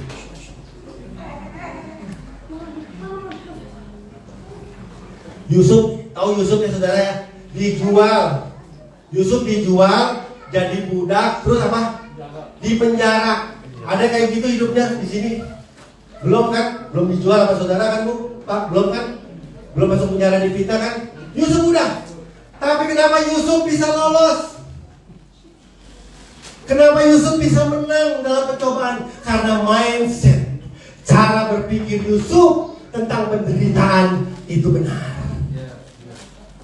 Yusuf, tahu Yusuf ya saudara ya? Dijual. Yusuf dijual jadi budak, terus apa? Di penjara. Ada kayak gitu hidupnya di sini? Belum kan? Belum dijual apa saudara kan Bu? Pak, belum kan? Belum masuk penjara di Pita kan? Yusuf udah. Tapi kenapa Yusuf bisa lolos? Kenapa Yusuf bisa menang dalam percobaan? Karena mindset, cara berpikir Yusuf tentang penderitaan itu benar.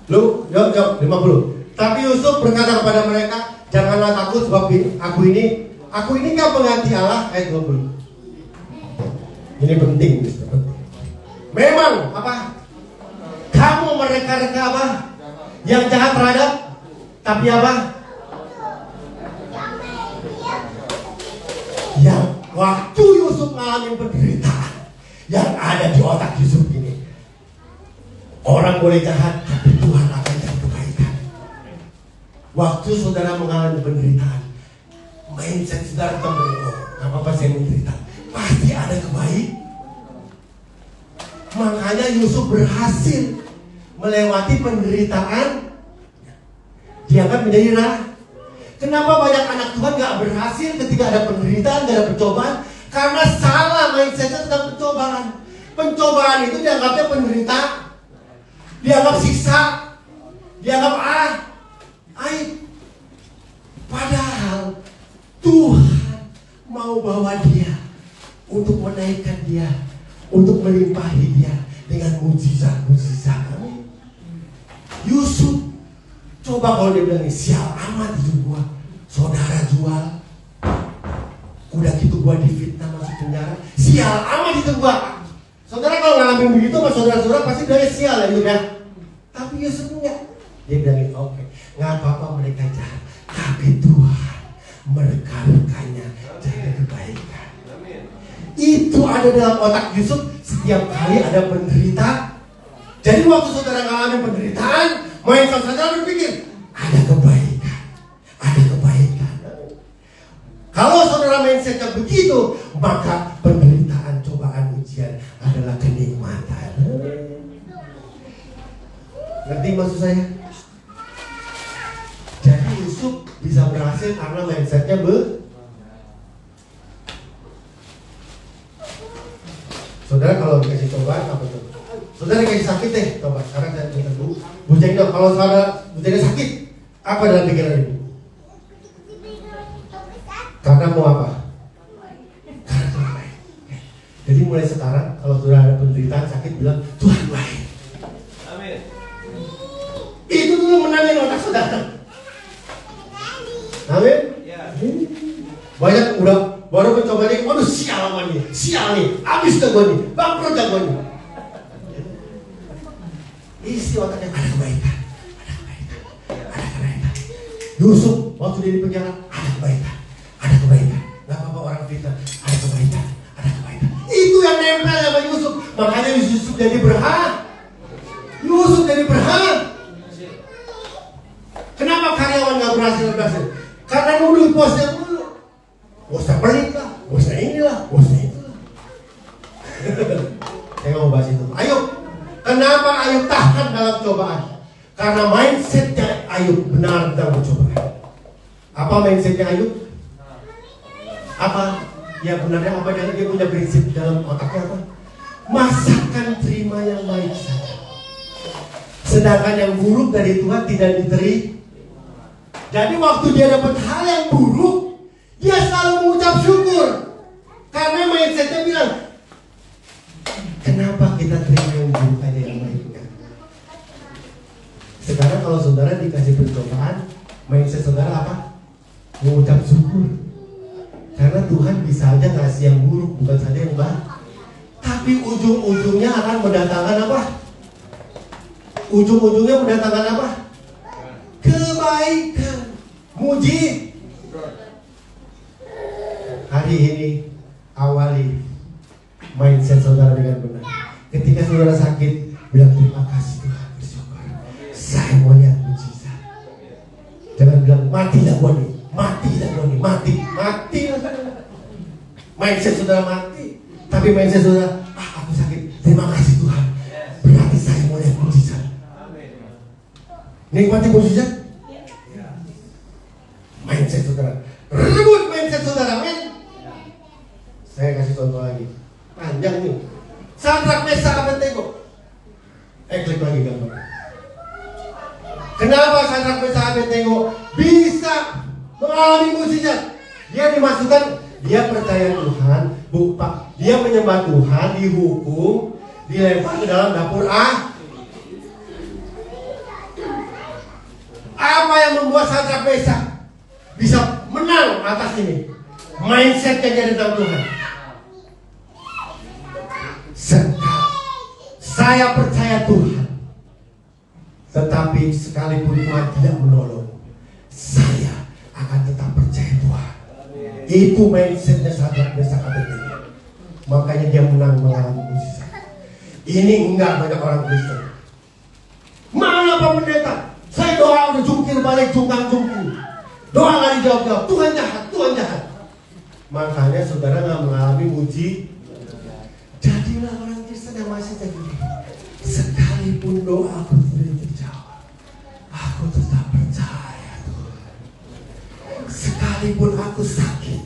Lu, jawab 50. Tapi Yusuf berkata kepada mereka, janganlah takut sebab aku ini kan pengganti Allah. Ayat 20. Ini penting. Memang apa? Kamu mereka-reka apa? Yang jahat terhadap, tapi apa? Yang waktu Yusuf mengalami penderitaan, yang ada di otak Yusuf ini, orang boleh jahat, tapi Tuhan akan jadi kebaikan. Waktu saudara mengalami penderitaan, mindset saudara temen, oh, apa-apa saya menderita, pasti ada kebaikan. Makanya Yusuf berhasil melewati penderitaan, diangkat menjadi raja. Kenapa banyak anak Tuhan gak berhasil ketika ada penderitaan, gak ada percobaan? Karena salah mindsetnya tentang percobaan. pencobaan itu dianggapnya penderita, dianggap siksa, dianggap aib. Padahal Tuhan mau bawa dia untuk menaikkan dia, untuk melimpahi dia dengan mujizat-mujizat. Yusuf, coba kalau dia bilang, sial amat itu gua, saudara jual, udah gitu gua difitnah masuk penjara, sial amat itu gua. Saudara kalau ngalamin begitu sama saudara-saudara pasti bilangnya sial ya gitu ya. Tapi Yusuf enggak, dia bilangin oke, nggak apa-apa mereka jahat, tapi Tuhan merekarkannya jadi kebaikan. Itu ada dalam otak Yusuf setiap kali ada penderita. Jadi waktu saudara ngalamin penderitaan, main saudara berpikir ada kebaikan, ada kebaikan. Kalau saudara mindsetnya begitu, maka penderitaan, cobaan, ujian adalah kenikmatan. Ngerti maksud saya? Jadi Yusuf bisa berhasil karena mindsetnya Saudara kalau dikasih cobaan apa tuh? Saudara dikasih sakit deh, coba sekarang saya minta dulu. Bujangnya kalau saudara bujangnya sakit, apa dalam pikiran ibu? Karena mau apa? Karena Tuhan baik. Jadi mulai sekarang kalau sudah ada penderitaan sakit bilang Tuhan baik. Amin. Itu dulu menangin otak saudara. Amin. Ya. Banyak udah baru mencoba nih, waduh sial sama nih, sial nih, abis dah gue nih, bangkrut dah gue nih. Isi otaknya ada kebaikan, ada kebaikan, ada kebaikan. Yusuf waktu dia di penjara ada kebaikan, ada kebaikan. Gak apa-apa orang fitnah, ada kebaikan, ada kebaikan. Itu yang nempel sama Yusuf. Makanya Yusuf jadi berhak. Yusuf jadi berhak. Kenapa karyawan gak berhasil? Karena nuduh bosnya dulu. Bosnya pelit lah, bosnya inilah, bosnya itulah. Saya mau bahas itu. Ayub, kenapa Ayub tahan dalam cobaan? Karena mindsetnya Ayub benar dalam cobaan. Apa mindsetnya Ayub? Apa? Ya benarnya apa? Dia punya prinsip dalam otaknya apa? Masakan terima yang baik saja. Sedangkan yang buruk dari Tuhan tidak diterima. Jadi waktu dia dapat hal yang buruk, dia selalu mengucap syukur. Karena mindsetnya bilang, kenapa kita terima yang buruk aja yang baiknya? Sekarang kalau saudara dikasih pencobaan, mindset saudara apa? Mengucap syukur. Karena Tuhan bisa aja ngasih yang buruk, bukan saja yang baik. Tapi ujung-ujungnya akan mendatangkan apa? Ujung-ujungnya mendatangkan apa? Kebaikan. Muji. Hari ini awali mindset saudara dengan benar. Ketika saudara sakit, bilang terima kasih Tuhan, bersyukur. Saya mau lihat mujizat. Jangan bilang matilah gua nih, matilah gua nih, mati lah. Mindset saudara mati, tapi mindset saudara, aku sakit, terima kasih Tuhan. Berarti saya mau lihat mujizat. Nikmati mujizat. Mindset saudara, rebut mindset saudara, men. Saya kasih contoh lagi, panjang nih. Sadrak, Mesak, Abednego. Klik lagi gambar. Kenapa Sadrak, Mesak, Abednego bisa mengalami mujizat? Dia dimasukkan, dia percaya Tuhan, dia menyembah Tuhan, dihukum, dilempar ke dalam dapur Apa yang membuat Sadrak, Mesak bisa menang atas ini? Mindsetnya jadi tentang Tuhan. Saya percaya Tuhan, tetapi sekalipun Tuhan tidak menolong, saya akan tetap percaya Tuhan. Itu mindsetnya Sadrak, Mesak, Abednego. Makanya dia mengalami mujizat. Ini enggak banyak orang Kristen. Mana Pak Pendeta? Saya doa udah jungkir balik, jungkang-jungkir. Doa gak dijawab-jawab, Tuhan jahat, Tuhan jahat. Makanya saudara gak mengalami muji. Jadilah orang Kristen yang masih begini. Sekalipun doa aku tidak terjawab, aku tetap percaya Tuhan. Sekalipun aku sakit,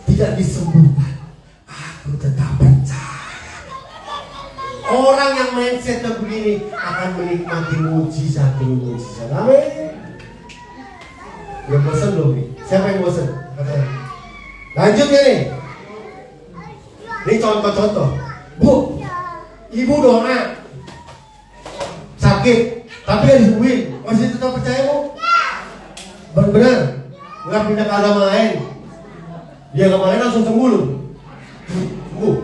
tidak disembuhkan, aku tetap percaya. Orang yang mindsetnya begini akan menikmati mujizat demi mujizat. Amin. Udah bosan belum nih? Siapa yang bosan? Katanya. Lanjut ya nih. Ini contoh-contoh. Bu, ibu doa sakit, tapi gak disembuhin. Masih tetap percaya bu? Benar, nggak pindah ke agama lain. Dia agama lain langsung sembuh loh. Sembuh.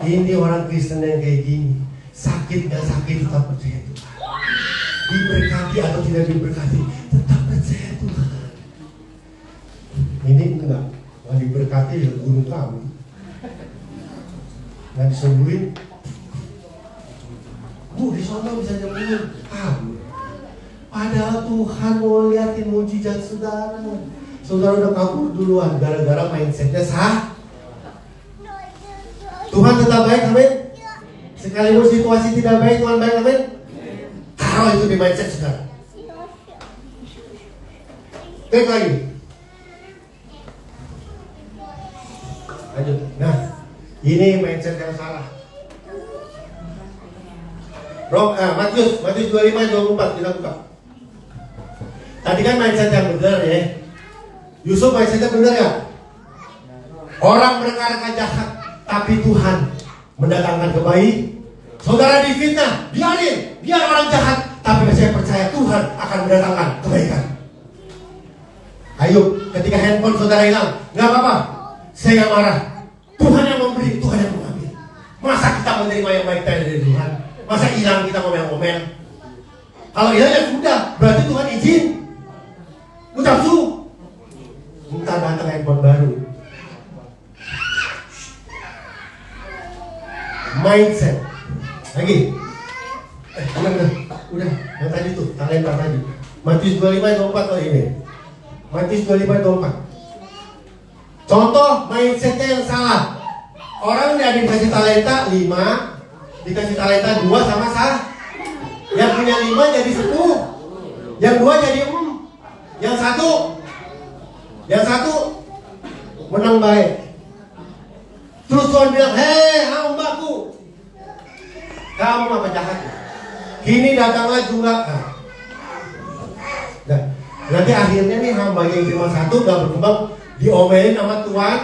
Ini orang Kristen yang kayak gini. Sakit gak sakit tetap percaya Tuhan. Diberkati atau tidak diberkati tetap percaya Tuhan. Ini enggak. Nggak diberkati ya gunung kami. Nggak disembuhin. Bu, di sana bisa nyembuhin. Padahal Tuhan mau liatin mujizat saudara. Saudara udah kabur duluan gara-gara mindsetnya sah. Tuhan tetap baik, amin. Sekalipun situasi tidak baik, Tuhan baik, amin. Taruh itu di mindset saudara. Klik lagi. Lanjut. Nah, ini mindset yang salah. Matius 25-24 kita buka. Tadi kan mindset yang benar ya. Yusuf mindsetnya benar ya. Orang merencanakan jahat, tapi Tuhan mendatangkan kebaikan. Saudara difitnah, biarin, biar orang jahat, tapi saya percaya Tuhan akan mendatangkan kebaikan. Ayo, ketika handphone saudara hilang, nggak apa-apa, saya nggak marah. Tuhan yang memberi, Tuhan yang mengambil. Masa kita menerima yang baik dari Tuhan? Masa hilang kita ngomel-ngomel? Kalau hilang ya sudah, berarti Tuhan izin. Udah su, minta datang handphone baru. Mindset. Lagi. Udah. Yang tadi tuh, talenta tadi. Matius 25-24 kali ini. Matius 25-24. Contoh mindsetnya yang salah. Orang yang dikasih talenta 5, dikasih talenta 2 sama sah. Yang punya 5 jadi 10. Yang 2 jadi 6. Yang satu menang baik. Terus Tuhan bilang, hei hambaku, kamu apa jahat? Kini datanglah juga. Nah, nanti akhirnya nih hamba yang terima 1 gak berkembang, diomelin sama Tuhan.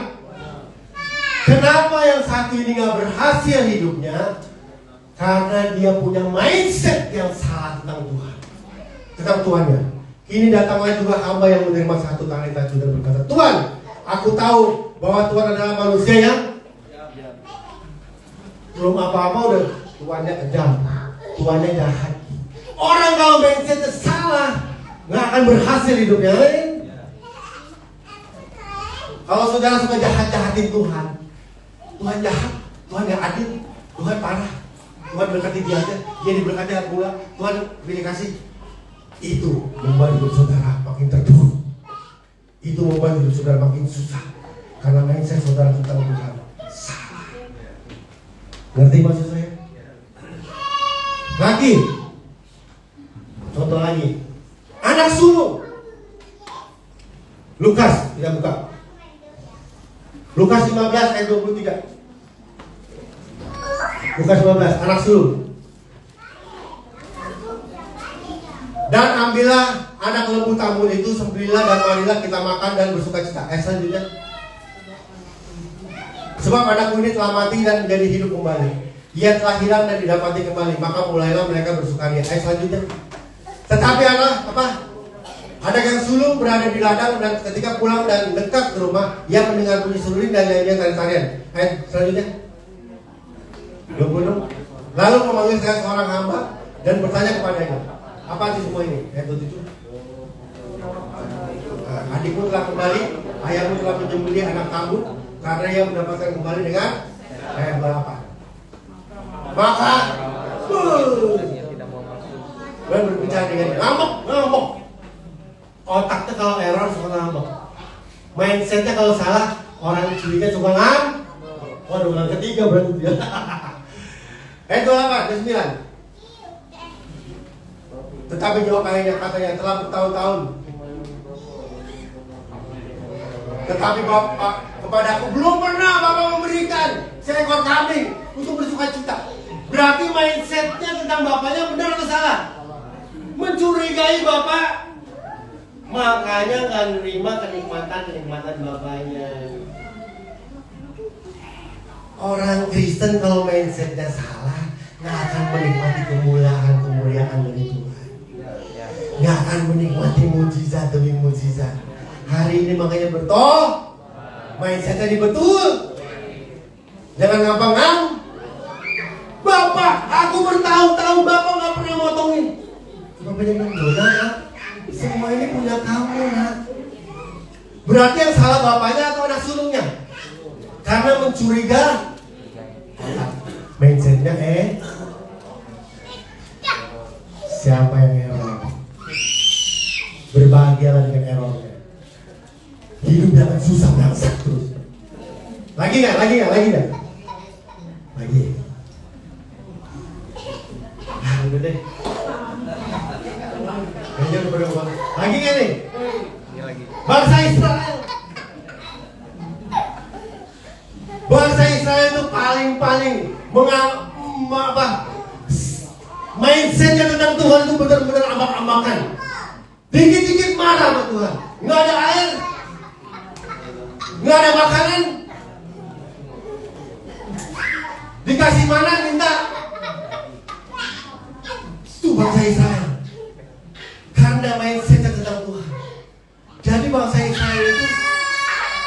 Kenapa yang satu ini gak berhasil hidupnya? Karena dia punya mindset yang salah tentang Tuhan, tentang Tuhannya. Kini datanglah juga hamba yang menerima 1 talenta itu dan berkata, Tuhan, aku tahu bahwa Tuhan adalah manusia yang belum apa-apa udah Tuhannya kejam, Tuhannya jahat. Orang kalau mindsetnya salah nggak akan berhasil hidupnya. Kalau saudara suka jahat-jahatin Tuhan, Tuhan jahat, Tuhan yang adil, Tuhan parah, Tuhan berkati dia aja, dia diberkati pula, Tuhan pilih kasih. Itu membuat hidup saudara makin terpuruk. Itu membuat hidup saudara makin susah. Karena mindset saudara tentang Tuhan salah. Ngerti maksud saya? Lagi. Contoh lagi. Anak sulung. Lukas, kita buka. Lukas 15 ayat 23. Lukas 15, anak sulung. Dan ambillah anak lembu tambun itu, sembelihlah dan marilah kita makan dan bersuka cita. Selanjutnya. Sebab anakku ini telah mati dan menjadi hidup kembali. Ia telah hilang dan didapati kembali. Maka mulailah mereka bersukaria. Selanjutnya. Tetapi anak yang sulung berada di ladang dan ketika pulang dan dekat ke rumah, ia mendengar bunyi seruling dan nyanyian tarian. Selanjutnya. 20. Lalu memanggil seorang hamba dan bertanya kepadanya, apa sih semua ini? Ayat 27. Adikmu telah kembali, ayahmu telah menyembelih anak kamu, karena ia mendapatkan kembali dengan ayat berapa? Maka gue berbicara dengan dia, ngambek. Otaknya kalau error suka ngambek. Mindsetnya kalau salah, orang curiga suka ngambek. Waduh, yang ketiga berarti dia. Ayat 28, 29. Tetapi jawab ayahnya katanya, telah bertahun-tahun Tetapi Bapak kepadaku belum pernah Bapak memberikan seekor kambing untuk bersuka cita. Berarti mindsetnya tentang Bapaknya benar atau salah? Mencurigai Bapak. Makanya nggak nerima kenikmatan Bapaknya. Orang Kristen kalau mindsetnya salah, nggak akan menikmati kemuliaan dari Tuhan. Nggak akan menikmati mujizat demi mujizat. Hari ini makanya betul, mindsetnya dibetul. Jangan gampang. Bapak, aku bertahun-tahun Bapak nggak pernah motongin. Bapaknya bilang, Dona, nak, semua ini punya kamu, nak. Berarti yang salah bapaknya atau anak sulungnya? Karena mencurigai. Mindsetnya siapa yang error? Berbahagialah dengan errornya. Hidup jangan susah bangsa terus. Lagi nggak? Lagi. Udah deh. Kayaknya udah pada ngomong. Lagi nggak nih? Bangsa Israel. Bangsa Israel itu paling mindsetnya tentang Tuhan itu benar-benar ambak-ambakan. Dikit-dikit marah sama Tuhan. Nggak ada air, nggak ada makanan. Dikasih mana minta. Itu bangsa Israel. Karena mindsetnya tentang Tuhan. Jadi bangsa Israel itu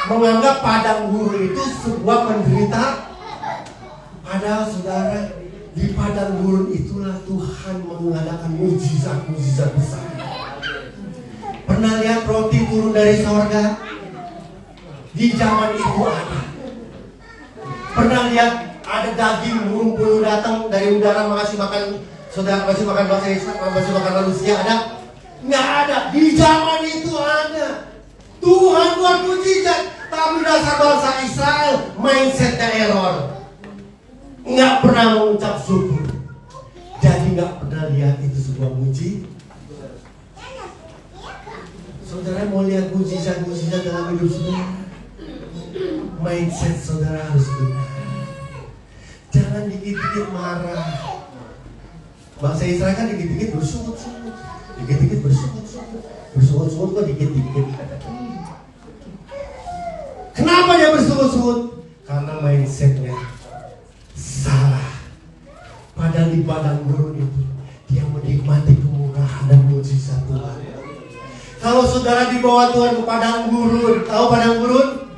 menganggap padang gurun itu sebuah penderita. Padahal saudara, di padang gurun itulah Tuhan mengadakan mujizat-mujizat besar. Pernah lihat roti turun dari sorga? Di zaman itu ada. Pernah lihat ada daging burung puyuh datang dari udara makasih makan saudara, masih makan bangsa Israel, masih makan manusia ada? Nggak ada. Di zaman itu ada. Tuhan buat mujizat, tapi dasar bangsa Israel mindsetnya error. Nggak pernah mengucap syukur. Jadi nggak pernah lihat itu sebuah mujizat. Saudara mau lihat mujizat-mujizat dalam hidup saudara, mindset saudara harus benar. Jangan dikit-dikit marah. Bangsa Israel kan dikit-dikit bersungut-sungut, dikit-dikit bersungut-sungut, bersungut-sungut kok dikit-dikit. Kenapa dia bersungut-sungut? Karena mindsetnya salah. Padahal di padang gurun itu dia menikmati kemurahan dan mujizat Tuhan. Kalau saudara dibawa Tuhan ke padang gurun, tahu padang gurun?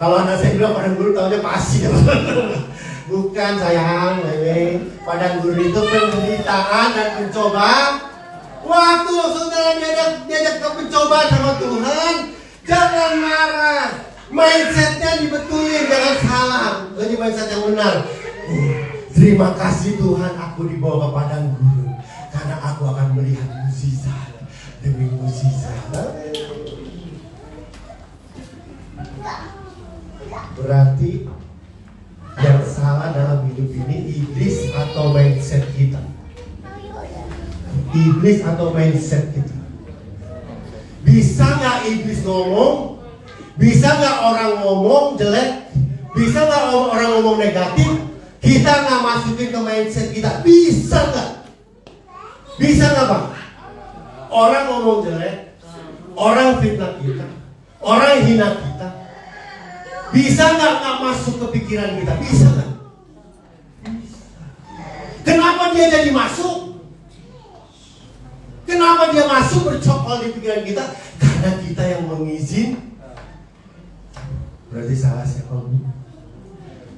Kalau anak saya bilang padang gurun, tahunya pasir. Bukan sayang, padang gurun itu penderitaan dan pencobaan. Waktu saudara diajak ke pencobaan sama Tuhan, jangan marah. Mindsetnya dibetulin, jangan salah. Jadi mindset yang benar. Terima kasih Tuhan, aku dibawa ke padang gurun karena aku akan melihat mujizat demi mujizat. Berarti yang salah dalam hidup ini iblis atau mindset kita. Iblis atau mindset kita. Bisa nggak iblis ngomong? Bisa nggak orang ngomong jelek? Bisa nggak orang ngomong negatif? Kita nggak masukin ke mindset kita? Bisa nggak? Bisa nggak Pak? Orang ngomong jelek, orang fitnah kita, orang hina kita, bisa nggak masuk ke pikiran kita? Bisa nggak? Kenapa dia jadi masuk? Kenapa dia masuk bercokol di pikiran kita? Karena kita yang mengizin. Berarti salah siapa?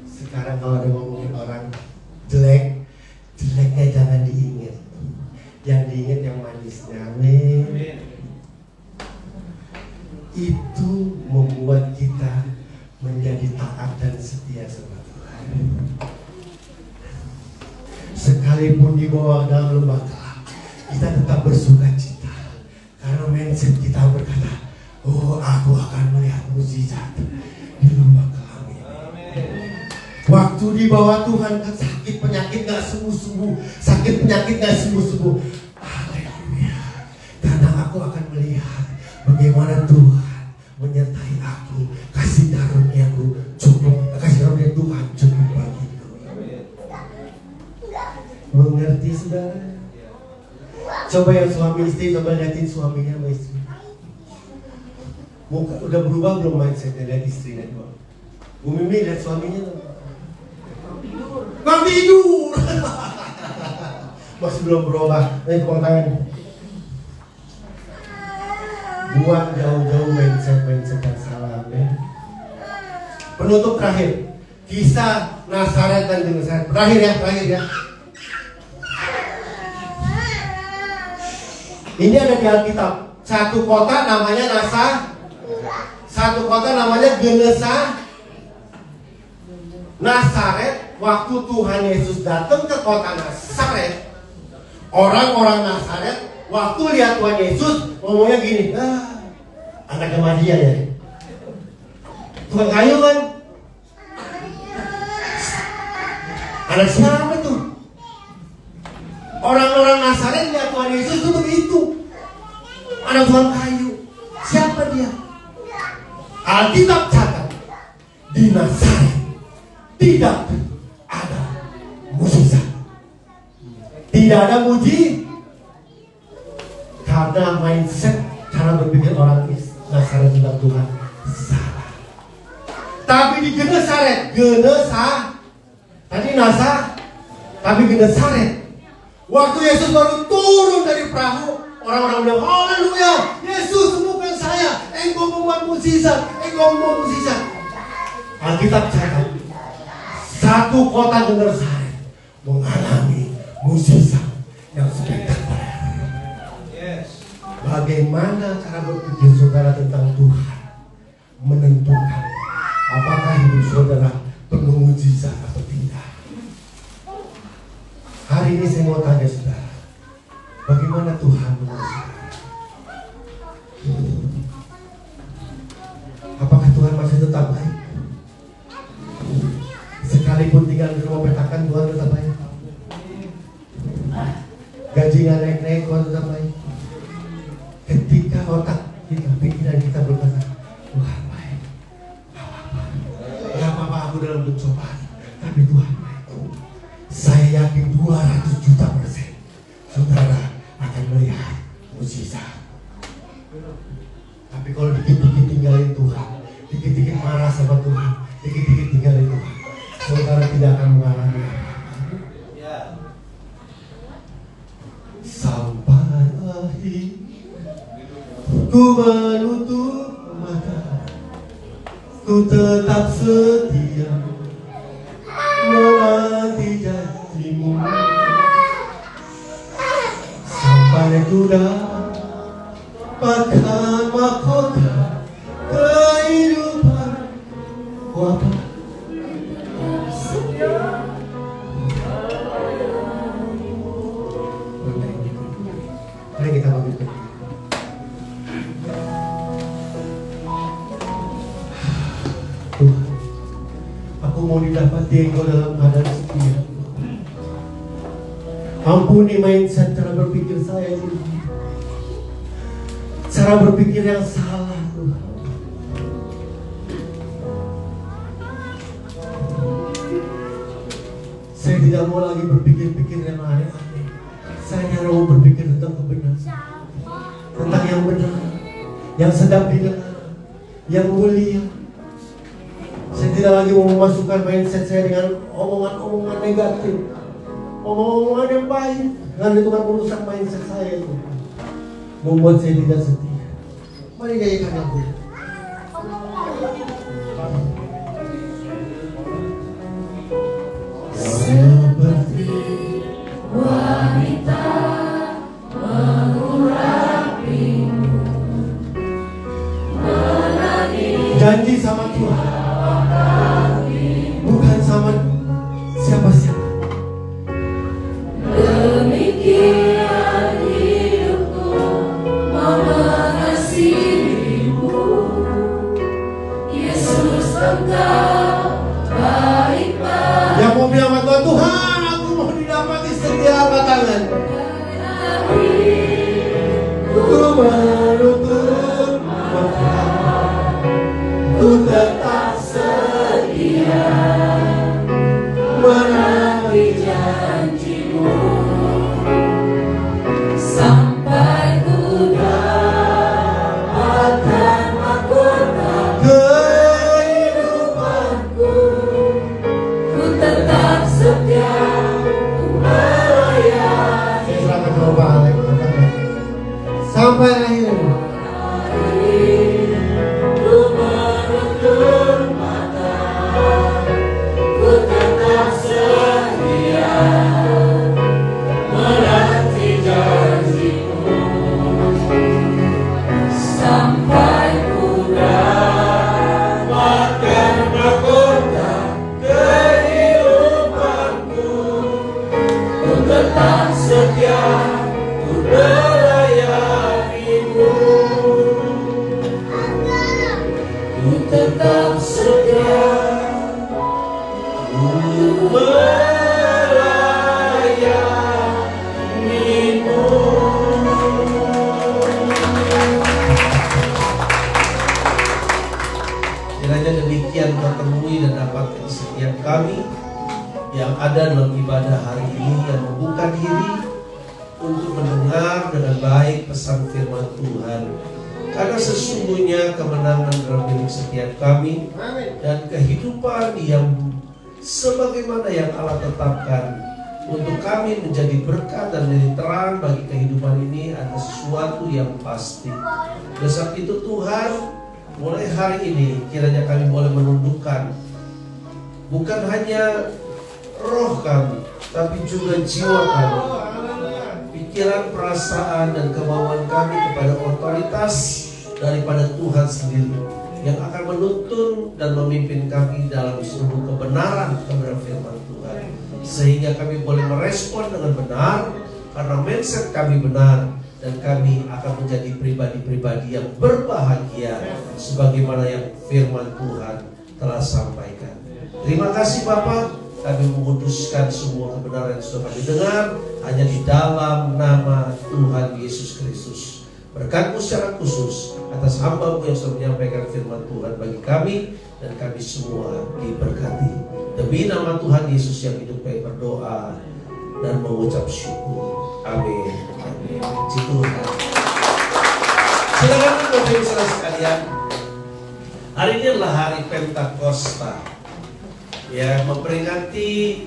Sekarang kalau ada ngomongin orang jelek, jeleknya jangan diingat. Yang diingat yang manisnya. Amin. Itu membuat kita menjadi taat dan setia sama Tuhan. Sekalipun dibawa dalam lembah kelam, kita tetap bersuka cita. Karena mindset kita berkata, oh aku akan melihat mujizat di lembah kelam ini. Waktu dibawa Tuhan ke sakit penyakit gak sembuh-sembuh, sakit penyakit gak sembuh-sembuh. Haleluya. Karena aku akan melihat bagaimana Tuhan menyertai aku, kasih karuniaku cukup, kasih karunia Tuhan cukup bagiku. Mengerti saudara? Coba yang suami istri, coba lihatin suaminya sama istri. Muka udah berubah belum mindsetnya lihat istrinya doang? Bu Mimi lihat suaminya tuh. Nggak tidur. Masih belum berubah. Tepuk tangan. Buang jauh-jauh mindset yang salah. Ya. Penutup terakhir. Kisah Nazaret dan Genesaret. Terakhir ya. Ini ada di Alkitab. Satu kota namanya satu kota namanya Nazaret. Waktu Tuhan Yesus datang ke kota Nazaret, orang-orang Nazaret waktu lihat Tuhan Yesus ngomongnya gini, anaknya Maria ya, tukang kayu kan, anak siapa tuh? Orang-orang Nazaret lihat Tuhan Yesus itu begitu, anak tukang kayu, siapa dia? Alkitab catat di Nazaret tidak ada mukjizat, tidak ada muji, karena mindset cara berpikir orang Nazaret tentang Tuhan salah. Tapi di Genesaret, tapi Genesaret, waktu Yesus baru turun dari perahu, orang-orang bilang, haleluya, Yesus sembuhkan saya, engkau membuat mukjizat. Alkitab catat, satu kota Genesaret mengalami mukjizat yang spektakuler. Bagaimana cara berpikir saudara tentang Tuhan menentukan apakah hidup saudara penuh mukjizat atau tidak. Hari ini saya mau tanya saudara, bagaimana Tuhan menurut saudara? Apakah Tuhan masih tetap baik? Sekalipun tinggal di rumah petakan, Tuhan tetap baik. Gaji nggak naik-naik, Tuhan tetap baik. Ketika otak kita, pikiran kita berkata, Tuhan baik, nggak apa-apa aku dalam pencobaan, tapi Tuhan baik. Saya yakin 200 juta %, saudara akan melihat mukjizat. Tapi kalau dikit-dikit tinggalin Tuhan, dikit-dikit marah sama Tuhan, dikit-dikit tinggalin Tuhan, saudara tidak akan mengalami apa-apa. Sampai akhir ku menutup mata, ku tetap setia menanti janjimu. Sampai ku dapatkan mahkota kehidupan. Apa? Mari kita bangkit. Tuhan, aku mau didapati Engkau dalam keadaan setia. Ampuni mindset cara berpikir saya ini, cara berpikir yang salah Tuhan. Saya tidak mau lagi berpikir-pikir yang aneh-aneh. Saya hanya mau berpikir tentang kebenaran, tentang yang benar, yang sedap didengar, yang mulia. Saya tidak lagi mau memasukkan mindset saya dengan omongan-omongan negatif, omongan-omongan yang baik. Karena itu kan merusak mindset saya itu, membuat saya tidak setia. Mari nyanyikan lagu. Seperti wanita mengurapimu, janji sama Tuhan, bukan sama siapa-siapa. Demikian hidupku mau mengasihimu, Yesus engkau baik padaku. Yang mau bilang sama Tuhan, Tuhan aku mau didapati setia, angkat tangan. Ku menutup mata, Kiranya demikian kau temui dan dapatkan setiap kami yang ada dalam ibadah hari ini, yang membuka diri untuk mendengar dengan baik pesan firman Tuhan. Karena sesungguhnya kemenangan dalam milik setiap kami dan kehidupan yang sebagaimana yang Allah tetapkan untuk kami menjadi berkat dan menjadi terang bagi kehidupan ini adalah sesuatu yang pasti. Oleh sebab itu Tuhan, mulai hari ini kiranya kami boleh menundukkan bukan hanya roh kami, tapi juga jiwa kami, pikiran, perasaan, dan kemauan kami kepada otoritas daripada Tuhan sendiri yang akan menuntun dan memimpin kami dalam seluruh kebenaran kepada firman Tuhan, sehingga kami boleh merespon dengan benar karena mindset kami benar, dan kami akan menjadi pribadi-pribadi yang berbahagia sebagaimana yang firman Tuhan telah sampaikan. Terima kasih Bapak, kami menguduskan semua kebenaran yang sudah kami dengar hanya di dalam nama Tuhan Yesus Kristus. Berkat-Mu secara khusus atas hamba-Mu yang sudah menyampaikan firman Tuhan bagi kami, dan kami semua diberkati. Demi nama Tuhan Yesus yang hidup, kami berdoa dan mengucap syukur. Amin. Amin. Puji Tuhan. Silakan Bapak Ibu Saudara sekalian. Hari ini adalah hari Pentakosta, ya, memperingati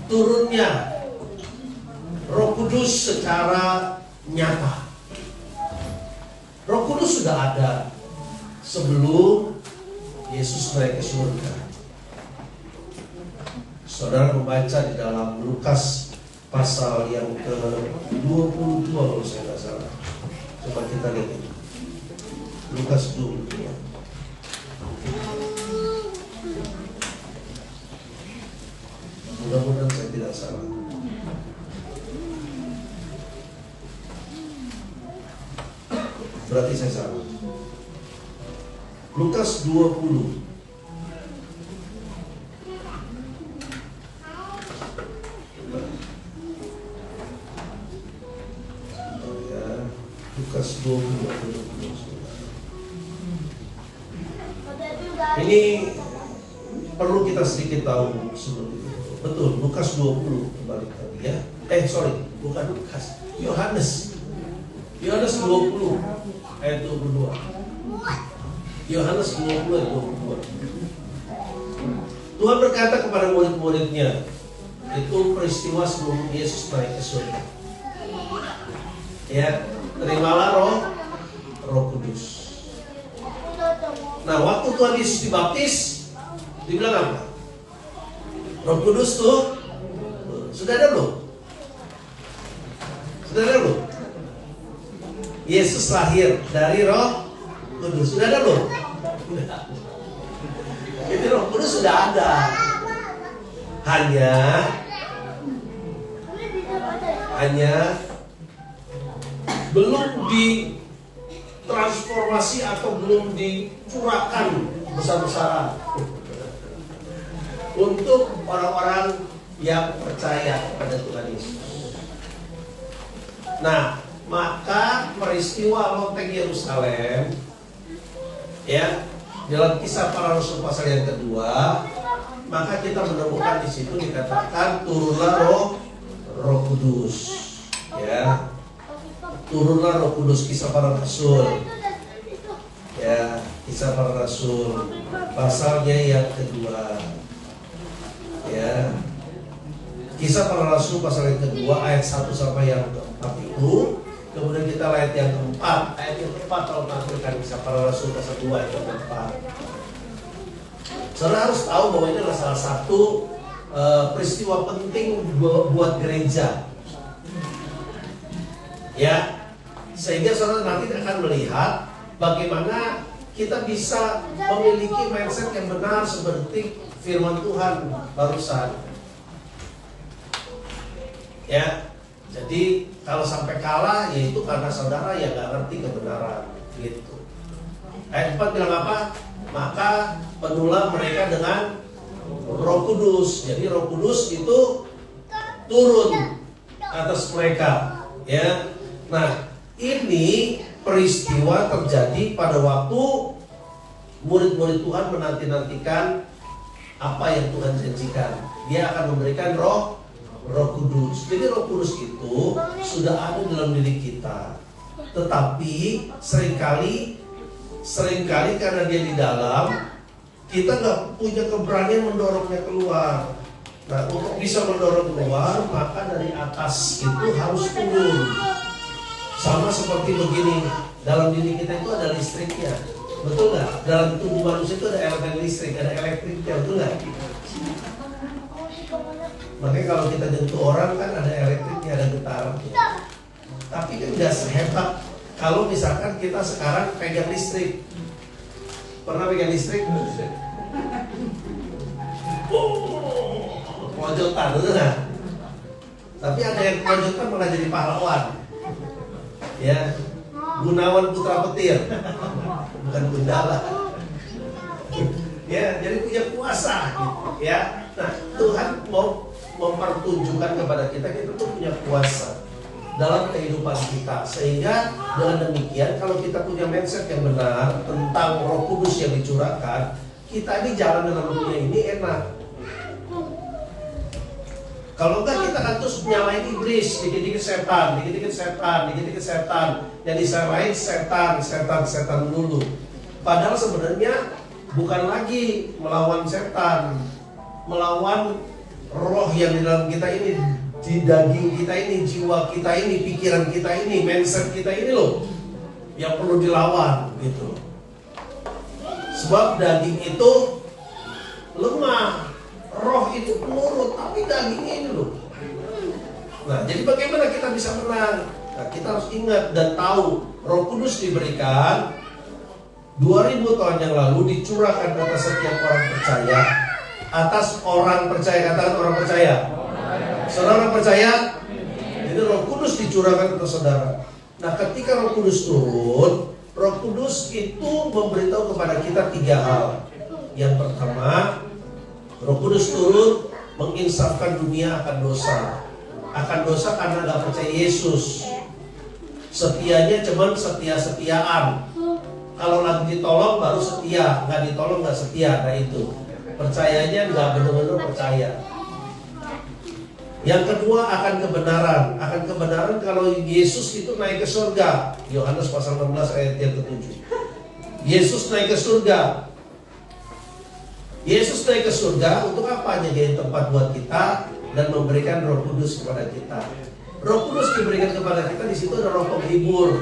turunnya Roh Kudus secara nyata. Roh Kudus sudah ada sebelum Yesus naik ke surga. Saudara membaca di dalam Lukas pasal yang ke-22 kalau saya nggak salah. Coba kita lihat ini. Lukas 22. Mudah-mudahan saya tidak salah. Berarti saya salah. Lukas 20. Lukas 20. Ini perlu kita sedikit tahu sebelum itu. Betul, Lukas 20 kembali tadi ya. Bukan Lukas, Yohanes 20 ayat 22. Yohanes 20 ayat 22. Tuhan berkata kepada murid-muridnya, itu peristiwa sebelum Yesus naik ke surga. Ya, terimalah Roh Kudus. Nah, waktu Tuhan Yesus dibaptis, dibilang apa? Roh Kudus tuh sudah ada belum? Sudah ada belum? Yesus lahir dari Roh Kudus, sudah ada belum? Itu Roh Kudus sudah ada. Hanya belum ditransformasi atau belum dicurahkan besar-besaran untuk orang-orang yang percaya pada Tuhan Yesus. Nah, maka peristiwa lonteng Yerusalem, ya, dalam Kisah Para Rasul pasal yang kedua, maka kita menemukan di situ dikatakan turunlah Roh Kudus, ya. Turunlah Roh Kudus, Kisah Para Rasul, ya, Kisah Para Rasul pasalnya yang kedua, ya. Kisah Para Rasul pasal yang kedua ayat 1 sampai yang keempat itu. Kemudian kita lihat yang keempat, ayat yang keempat kalau menampilkan Kisah Para Rasul pasal 2 ayat yang keempat. Saudara harus tahu bahwa ini adalah salah satu peristiwa penting buat gereja, ya. Sehingga saudara nanti akan melihat bagaimana kita bisa memiliki mindset yang benar seperti firman Tuhan barusan. Ya. Jadi kalau sampai kalah, ya itu karena saudara yang nggak ngerti kebenaran, gitu. Ayat 4 bilang apa? Maka penuhlah mereka dengan Roh Kudus. Jadi Roh Kudus itu turun atas mereka, ya. Nah, ini peristiwa terjadi pada waktu murid-murid Tuhan menanti-nantikan apa yang Tuhan janjikan. Dia akan memberikan Roh Kudus. Jadi Roh Kudus itu sudah ada dalam diri kita. Tetapi seringkali karena dia di dalam, kita nggak punya keberanian mendorongnya keluar. Nah, untuk bisa mendorong keluar, maka dari atas itu harus turun. Sama seperti begini, dalam diri kita itu ada listriknya, betul nggak? Dalam tubuh manusia itu ada elemen listrik, ada elektriknya, betul nggak? Makanya kalau kita nyentuh orang kan ada elektriknya, ada getarannya. Tapi kan nggak sehebat kalau misalkan kita sekarang pegang listrik. Pernah pegang listrik? Pojokan, betul nggak? Tapi ada yang pojokan malah jadi pahlawan. Ya, Gunawan Putra Petir, bukan Gundala. Ya, jadi punya kuasa, gitu, ya. Nah, Tuhan mau mempertunjukkan kepada kita tuh punya kuasa dalam kehidupan kita, sehingga dengan demikian kalau kita punya mindset yang benar tentang Roh Kudus yang dicurahkan, kita ini jalan dalam dunia ini enak. Kalau enggak kita akan terus nyalain iblis, dikit-dikit setan, dikit-dikit setan, dikit-dikit setan. Yang disalahin setan dulu. Padahal sebenarnya bukan lagi melawan setan, melawan roh yang di dalam kita ini, di daging kita ini, jiwa kita ini, pikiran kita ini, mindset kita ini loh, yang perlu dilawan gitu. Sebab daging itu lemah, roh itu penurut, tapi dagingnya ini loh. Nah, jadi bagaimana kita bisa menang? Nah, kita harus ingat dan tahu Roh Kudus diberikan 2000 tahun yang lalu, dicurahkan atas setiap orang percaya. Atas orang percaya, katakan orang percaya. Saudara percaya? Jadi Roh Kudus dicurahkan atas saudara. Nah, ketika Roh Kudus turun, Roh Kudus itu memberitahu kepada kita 3 hal. Yang pertama, Roh Kudus turun menginsafkan dunia akan dosa. Akan dosa karena gak percaya Yesus. Setianya cuman setia-setiaan. Kalau lagi ditolong baru setia, gak ditolong gak setia. Nah itu, percayanya gak benar-benar percaya. Yang kedua akan kebenaran. Akan kebenaran kalau Yesus itu naik ke surga. Yohanes pasal 16 ayat yang ke-7. Yesus naik ke surga. Yesus naik ke surga untuk apa? Nyediain tempat buat kita dan memberikan Roh Kudus kepada kita. Roh Kudus diberikan kepada kita, di situ ada roh penghibur.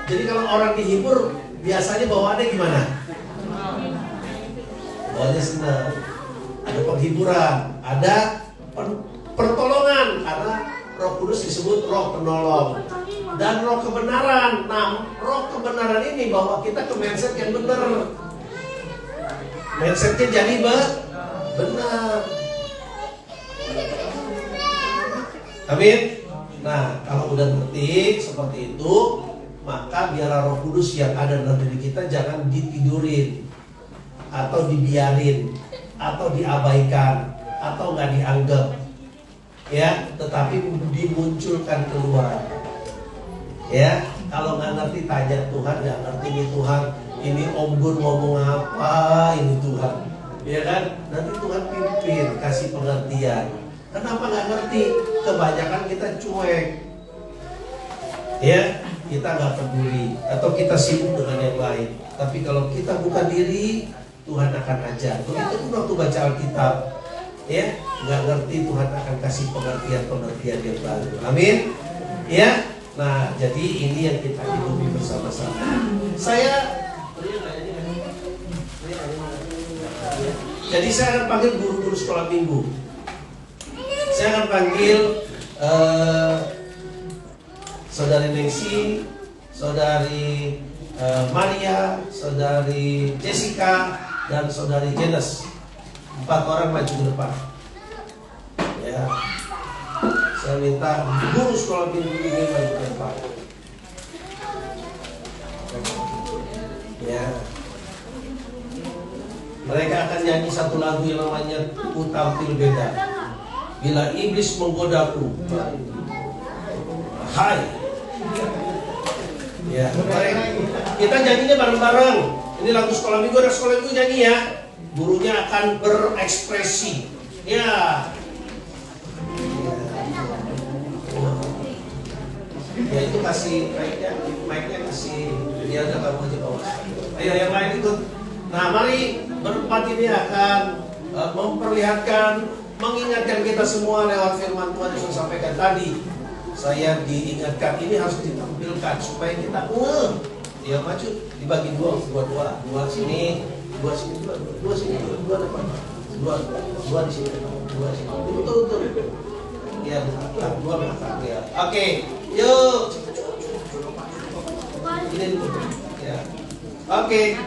Jadi kalau orang dihibur, biasanya bawaannya gimana? Bawaannya senang. Ada penghiburan, ada pertolongan, karena Roh Kudus disebut roh penolong. Dan roh kebenaran. Nah, roh kebenaran ini bawa kita ke mindset yang benar. Mindsetnya jadi benar. Amin. Nah, kalau udah ngerti seperti itu, maka biarlah Roh Kudus yang ada dalam diri kita jangan ditidurin, atau dibiarin, atau diabaikan, atau nggak dianggap, ya. Tetapi dimunculkan keluar. Ya, kalau nggak ngerti tanya Tuhan, nggak ngerti nih Tuhan. Ini Om Gun ngomong apa ini Tuhan, ya kan? Nanti Tuhan pimpin, kasih pengertian. Kenapa nggak ngerti? Kebanyakan kita cuek, ya, kita nggak peduli, atau kita sibuk dengan yang lain. Tapi kalau kita buka diri, Tuhan akan ajar. Begitu pun waktu baca Alkitab, ya, nggak ngerti, Tuhan akan kasih pengertian yang baru. Amin, ya. Nah, jadi ini yang kita hidupi bersama-sama. Jadi saya akan panggil guru-guru sekolah minggu. Saya akan panggil Saudari Nancy, Saudari Maria, Saudari Jessica, dan Saudari Jenes. 4 orang maju ke depan. Ya. Saya minta guru sekolah minggu ini maju ke depan. Ya. Mereka akan nyanyi satu lagu yang namanya Ku Tampil Beda. Bila iblis menggodaku. Hai. Ya, kita nyanyinya bareng-bareng. Ini lagu sekolah minggu, ada sekolah minggu nyanyi ya. Gurunya akan berekspresi. Ya. Ya itu kasih mic-nya kasih dia ada kamu aja bawa. Ayo yang lain ikut. Nah, mari berempat ini akan memperlihatkan, mengingatkan kita semua lewat firman Tuhan yang saya sampaikan tadi. Saya diingatkan ini harus ditampilkan supaya kita ya maju dibagi dua sini, dua sini, dua sini, dua depan, dua di sini, dua sini, betul. Ya, dua belakang ya. Oke, yuk. Ini dulu. Ya. Oke.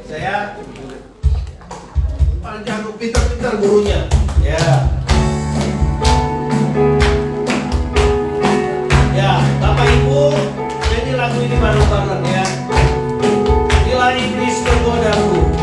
Saya paling jago pintar-pintar gurunya. Ya. Ya, Bapak Ibu, nyanyi lagu ini bareng-bareng ya. Bila iblis menggodaku.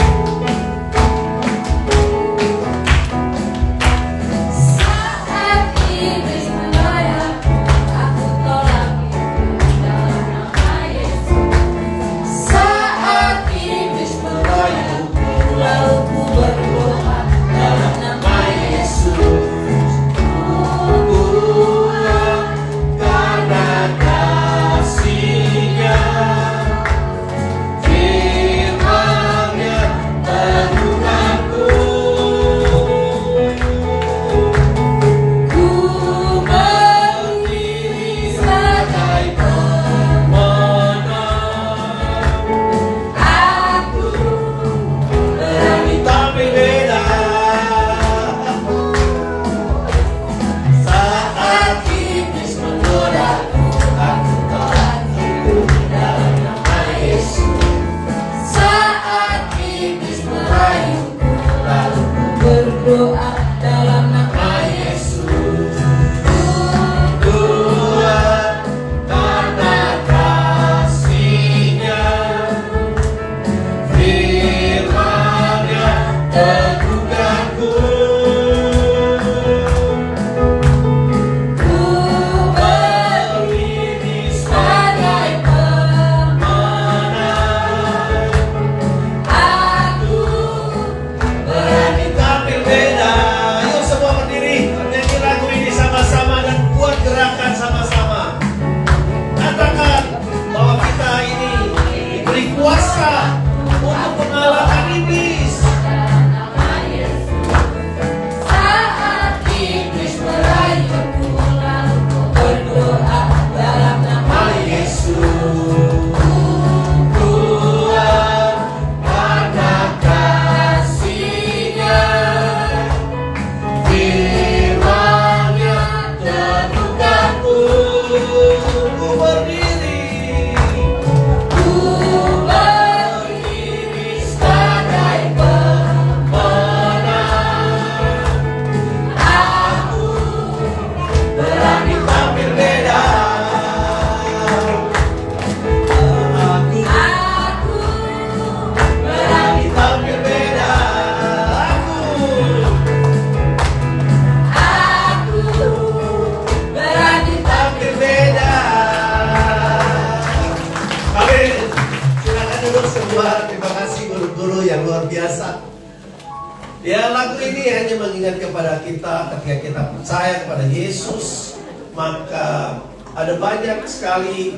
Ya, lagu ini hanya mengingat kepada kita ketika kita percaya kepada Yesus, maka ada banyak sekali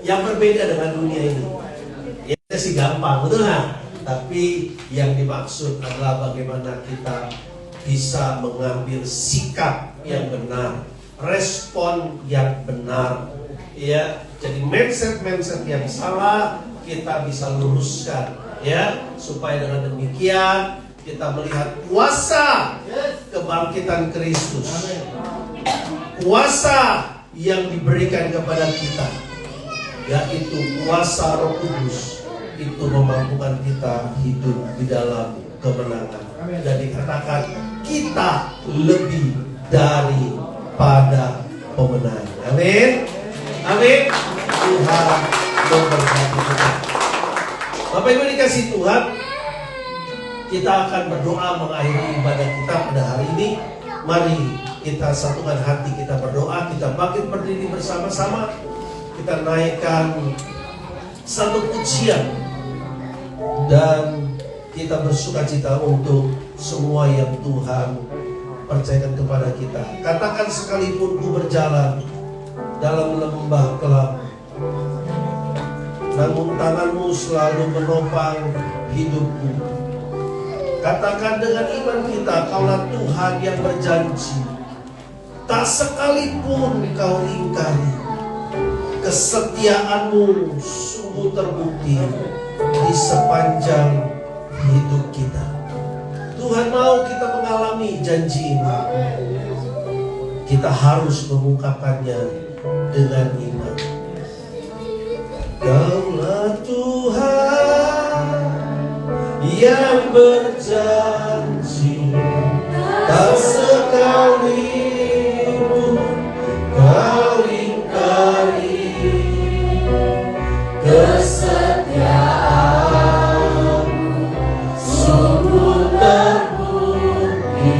yang berbeda dengan dunia ini. Ya sih gampang, betul nggak? Tapi yang dimaksud adalah bagaimana kita bisa mengambil sikap yang benar, respon yang benar. Ya, jadi mindset yang salah kita bisa luruskan, ya, supaya dengan demikian kita melihat kuasa kebangkitan Kristus, kuasa yang diberikan kepada kita, yaitu kuasa Roh Kudus, itu memampukan kita hidup di dalam kemenangan. Dan dikatakan kita lebih daripada pemenang. Amin. Amin. Tuhan memberkati kita. Bapak Ibu dikasih Tuhan, kita akan berdoa mengakhiri ibadah kita pada hari ini. Mari kita satukan hati, kita berdoa, kita bangkit berdiri bersama-sama. Kita naikkan satu pujian dan kita bersukacita untuk semua yang Tuhan percayakan kepada kita. Katakan, sekalipun ku berjalan dalam lembah kelam, namun tanganmu selalu menopang hidupku. Katakan dengan iman kita, Kaulah Tuhan yang berjanji, tak sekalipun Kau ingkari. Kesetiaanmu sungguh terbukti di sepanjang hidup kita. Tuhan mau kita mengalami janji ini. Kita harus mengungkapkannya dengan iman. Kaulah Tuhan yang berjanji, tak sekalipun Kau ingkari. Kesetiaanmu sungguh terbukti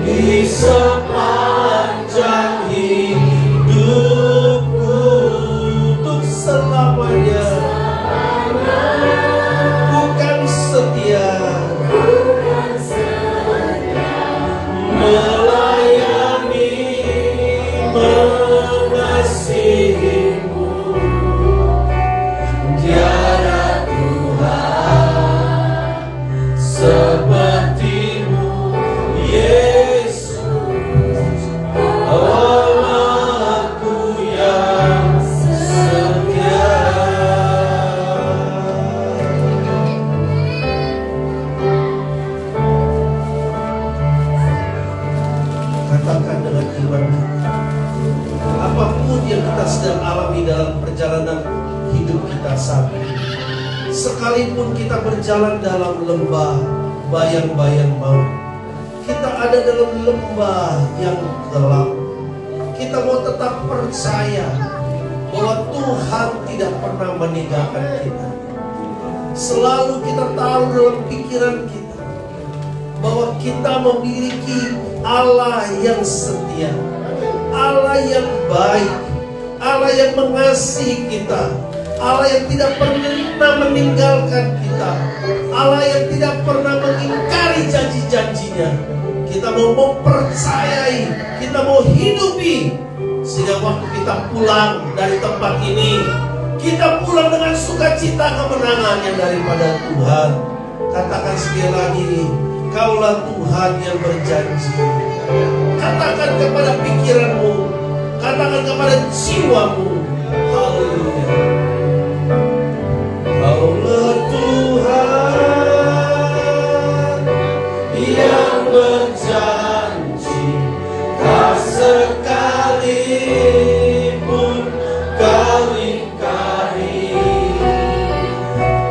di sepanjang hidupku, untuk selamanya. Bukan setia, melayani, mengasihimu. Tiada Tuhan sepertimu, Yesus, Allahku yang setia. Katakan dengan iman, apapun yang kita sedang alami dalam perjalanan hidup kita saat ini, sekalipun kita berjalan dalam lembah bayang-bayang maut, kita ada dalam lembah yang gelap, kita mau tetap percaya bahwa Tuhan tidak pernah meninggalkan kita. Selalu kita tahu dalam pikiran kita bahwa kita memiliki Allah yang setia, Allah yang baik, Allah yang mengasihi kita, Allah yang tidak pernah meninggalkan kita, Allah yang tidak pernah mengingkari janji-janjinya. Kita mau mempercayai, kita mau hidupi, sehingga waktu kita pulang dari tempat ini, kita pulang dengan sukacita kemenangan yang daripada Tuhan. Katakan sekali lagi, Kaulah Tuhan yang berjanji. Katakan kepada pikiranmu, katakan kepada jiwamu, haleluya. Kaulah Tuhan yang berjanji, tak sekalipun Kau ingkari.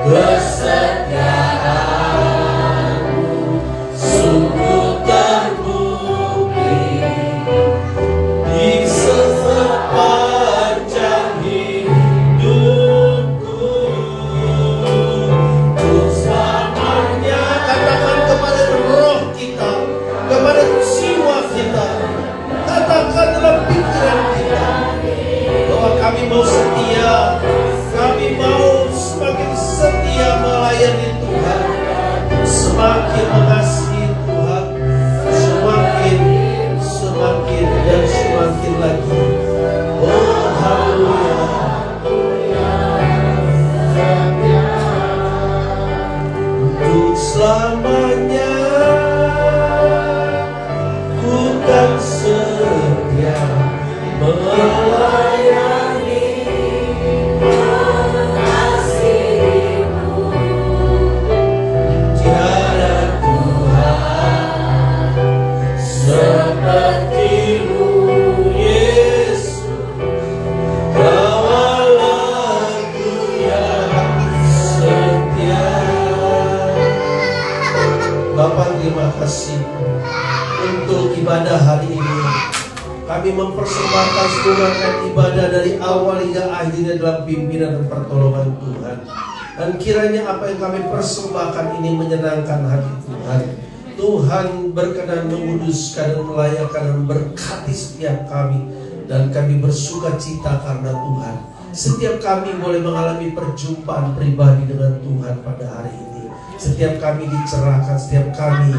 Kesetiaanmu sungguh terbukti di sepanjang hidupku, untuk selamanya. Katakan kepada roh kita, kepada jiwa kita, katakan dalam pikiran kita bahwa kami mau setia, kami mau semakin setia melayani Tuhan, semakin mengasihi Tuhan, semakin dan semakin lagi. Oh haleluya. Untuk selamanya bukan setia melayani, mengasihimu. Tiada Tuhan sepertimu, Yesus. kasih untuk ibadah hari ini. Kami mempersembahkan seluruh rangkaian ibadah dari awal hingga akhirnya dalam pimpinan dan pertolongan Tuhan. Dan kiranya apa yang kami persembahkan ini menyenangkan hati Tuhan. Tuhan berkenan menguduskan dan melayakkan dan berkati setiap kami. Dan kami bersuka cita karena Tuhan. Setiap kami boleh mengalami perjumpaan pribadi dengan Tuhan pada hari ini. Setiap kami dicerahkan, setiap kami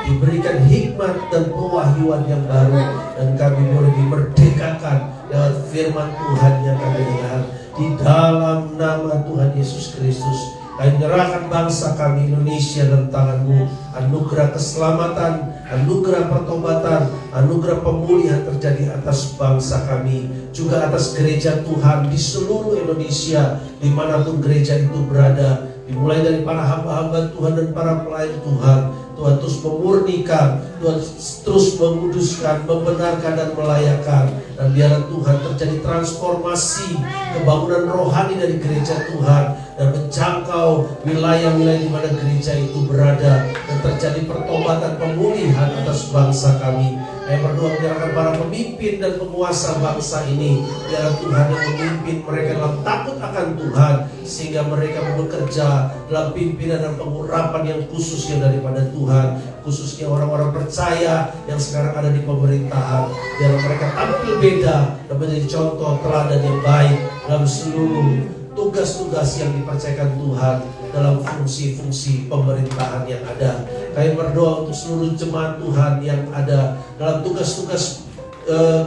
diberikan hikmat dan pewahyuan yang baru. Dan kami boleh dimerdekakan lewat firman Tuhan yang kami dengar. Di dalam nama Tuhan Yesus Kristus, kami menyerahkan bangsa kami Indonesia dalam tangan-Mu. Anugerah keselamatan, anugerah pertobatan, anugerah pemulihan terjadi atas bangsa kami, juga atas gereja Tuhan di seluruh Indonesia, dimanapun gereja itu berada. Dimulai dari para hamba-hamba Tuhan dan para pelayan Tuhan. Tuhan terus memurnikan, Tuhan terus menguduskan, membenarkan dan melayakkan. Dan biarlah Tuhan terjadi transformasi, kebangunan rohani dari gereja Tuhan, dan menjangkau wilayah-wilayah di mana gereja itu berada, dan terjadi pertobatan pemulihan atas bangsa kami. Saya berdoa menyerahkan para pemimpin dan penguasa bangsa ini. Biarlah Tuhan yang memimpin mereka dalam takut akan Tuhan, sehingga mereka bekerja dalam pimpinan dan pengurapan yang khususnya daripada Tuhan, khususnya orang-orang percaya yang sekarang ada di pemerintahan. Biarlah mereka tampil beda dan menjadi contoh teladan yang baik dalam seluruh tugas-tugas yang dipercayakan Tuhan dalam fungsi-fungsi pemerintahan yang ada. Kami berdoa untuk seluruh jemaat Tuhan yang ada dalam tugas-tugas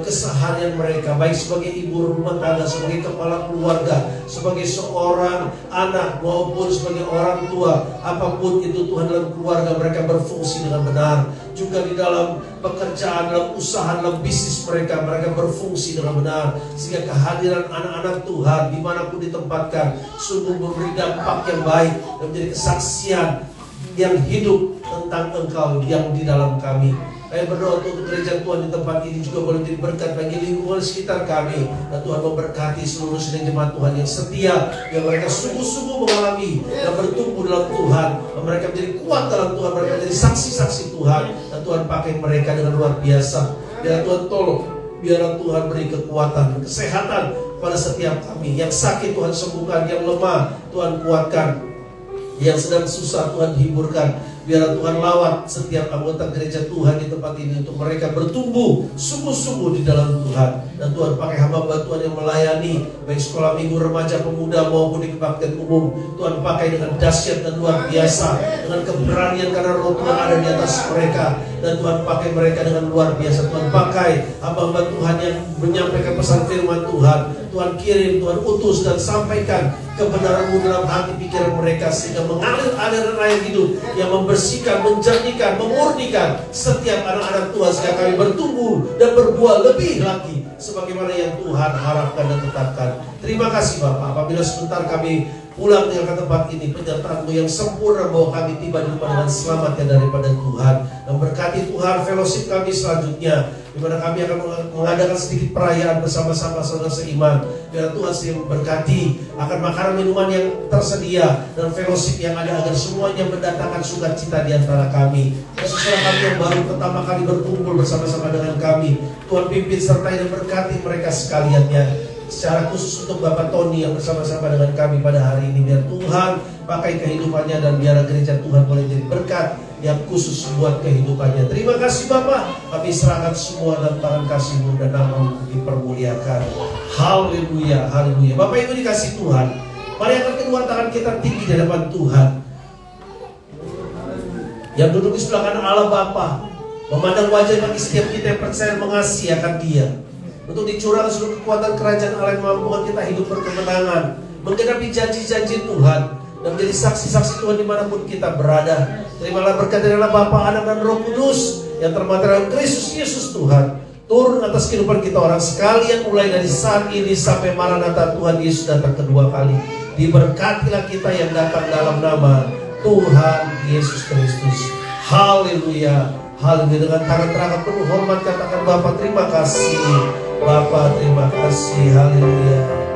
keseharian mereka, baik sebagai ibu rumah tangga, sebagai kepala keluarga, sebagai seorang anak maupun sebagai orang tua. Apapun itu Tuhan, dalam keluarga mereka berfungsi dengan benar. Juga di dalam pekerjaan, dalam usaha, dalam bisnis mereka berfungsi dengan benar. Sehingga kehadiran anak-anak Tuhan dimanapun ditempatkan sungguh memberi dampak yang baik dan menjadi kesaksian yang hidup tentang Engkau yang di dalam kami. Saya berdoa untuk gereja Tuhan di tempat ini juga boleh menjadi berkat bagi lingkungan sekitar kami. Dan Tuhan memberkati seluruh sidang jemaat Tuhan yang setia, yang mereka sungguh-sungguh mengalami dan bertumbuh dalam Tuhan. Dan mereka menjadi kuat dalam Tuhan, mereka menjadi saksi-saksi Tuhan. Dan Tuhan pakai mereka dengan luar biasa. Biar Tuhan tolong, biar Tuhan beri kekuatan dan kesehatan pada setiap kami. Yang sakit Tuhan sembuhkan, yang lemah Tuhan kuatkan, yang sedang susah Tuhan hiburkan. Biarlah Tuhan lawat setiap anggota gereja Tuhan di tempat ini untuk mereka bertumbuh sungguh-sungguh di dalam Tuhan. Dan Tuhan pakai hamba Tuhan yang melayani baik sekolah minggu, remaja, pemuda maupun di kebaktian umum. Tuhan pakai dengan dahsyat dan luar biasa, dengan keberanian karena roh Tuhan ada di atas mereka. Dan Tuhan pakai mereka dengan luar biasa. Tuhan pakai hamba Tuhan yang menyampaikan pesan firman Tuhan. Tuhan kirim, Tuhan utus dan sampaikan kebenaran-Mu dalam hati pikiran mereka, sehingga mengalir aliran air hidup yang membersihkan, menjernihkan, memurnikan setiap anak-anak Tuhan, sehingga kami bertumbuh dan berbuah lebih lagi sebagaimana yang Tuhan harapkan dan tetapkan. Terima kasih Bapak, apabila sebentar kami pulang tinggalkan tempat ini, penyertaan-Mu yang sempurna bahwa kami tiba di rumah dengan selamat yang daripada Tuhan. Dan berkati Tuhan fellowship kami selanjutnya, di mana kami akan mengadakan sedikit perayaan bersama-sama saudara seiman. Biar Tuhan sendiri memberkati akan makanan minuman yang tersedia dan fellowship yang ada, agar semuanya mendatangkan sukacita di antara kami. Dan sesuatu kami yang baru pertama kali berkumpul bersama-sama dengan kami, Tuhan pimpin sertai dan berkati mereka sekaliannya. Secara khusus untuk Bapak Tony yang bersama-sama dengan kami pada hari ini, biar Tuhan pakai kehidupannya dan biar gereja Tuhan boleh jadi berkat yang khusus buat kehidupannya. Terima kasih Bapak, kami serahkan semua dalam tangan kasih-Mu dan nama-Mu dipermuliakan. Haleluya, haleluya. Bapak Ibu dikasih Tuhan, mari angkat kedua tangan kita tinggi di hadapan Tuhan. Yang duduk di sebelah kanan Allah Bapa, memandang wajah bagi setiap kita yang percaya mengasihi akan Dia, untuk dicurahkan seluruh kekuatan kerajaan Allah yang memampukan kita hidup berkemenangan, menggenapi janji-janji Tuhan, dan menjadi saksi-saksi Tuhan dimanapun kita berada. Terimalah berkat dari Allah Bapa, Anak dan Roh Kudus yang termater dalam Kristus Yesus Tuhan, turun atas kehidupan kita orang sekalian, mulai dari saat ini sampai Maranatha Tuhan Yesus datang kedua kali. Diberkatilah kita yang datang dalam nama Tuhan Yesus Kristus. Haleluya, haleluya. Dengan tangan terangkat penuh hormat katakan Bapa terima kasih. Bapa terima kasih, haleluya.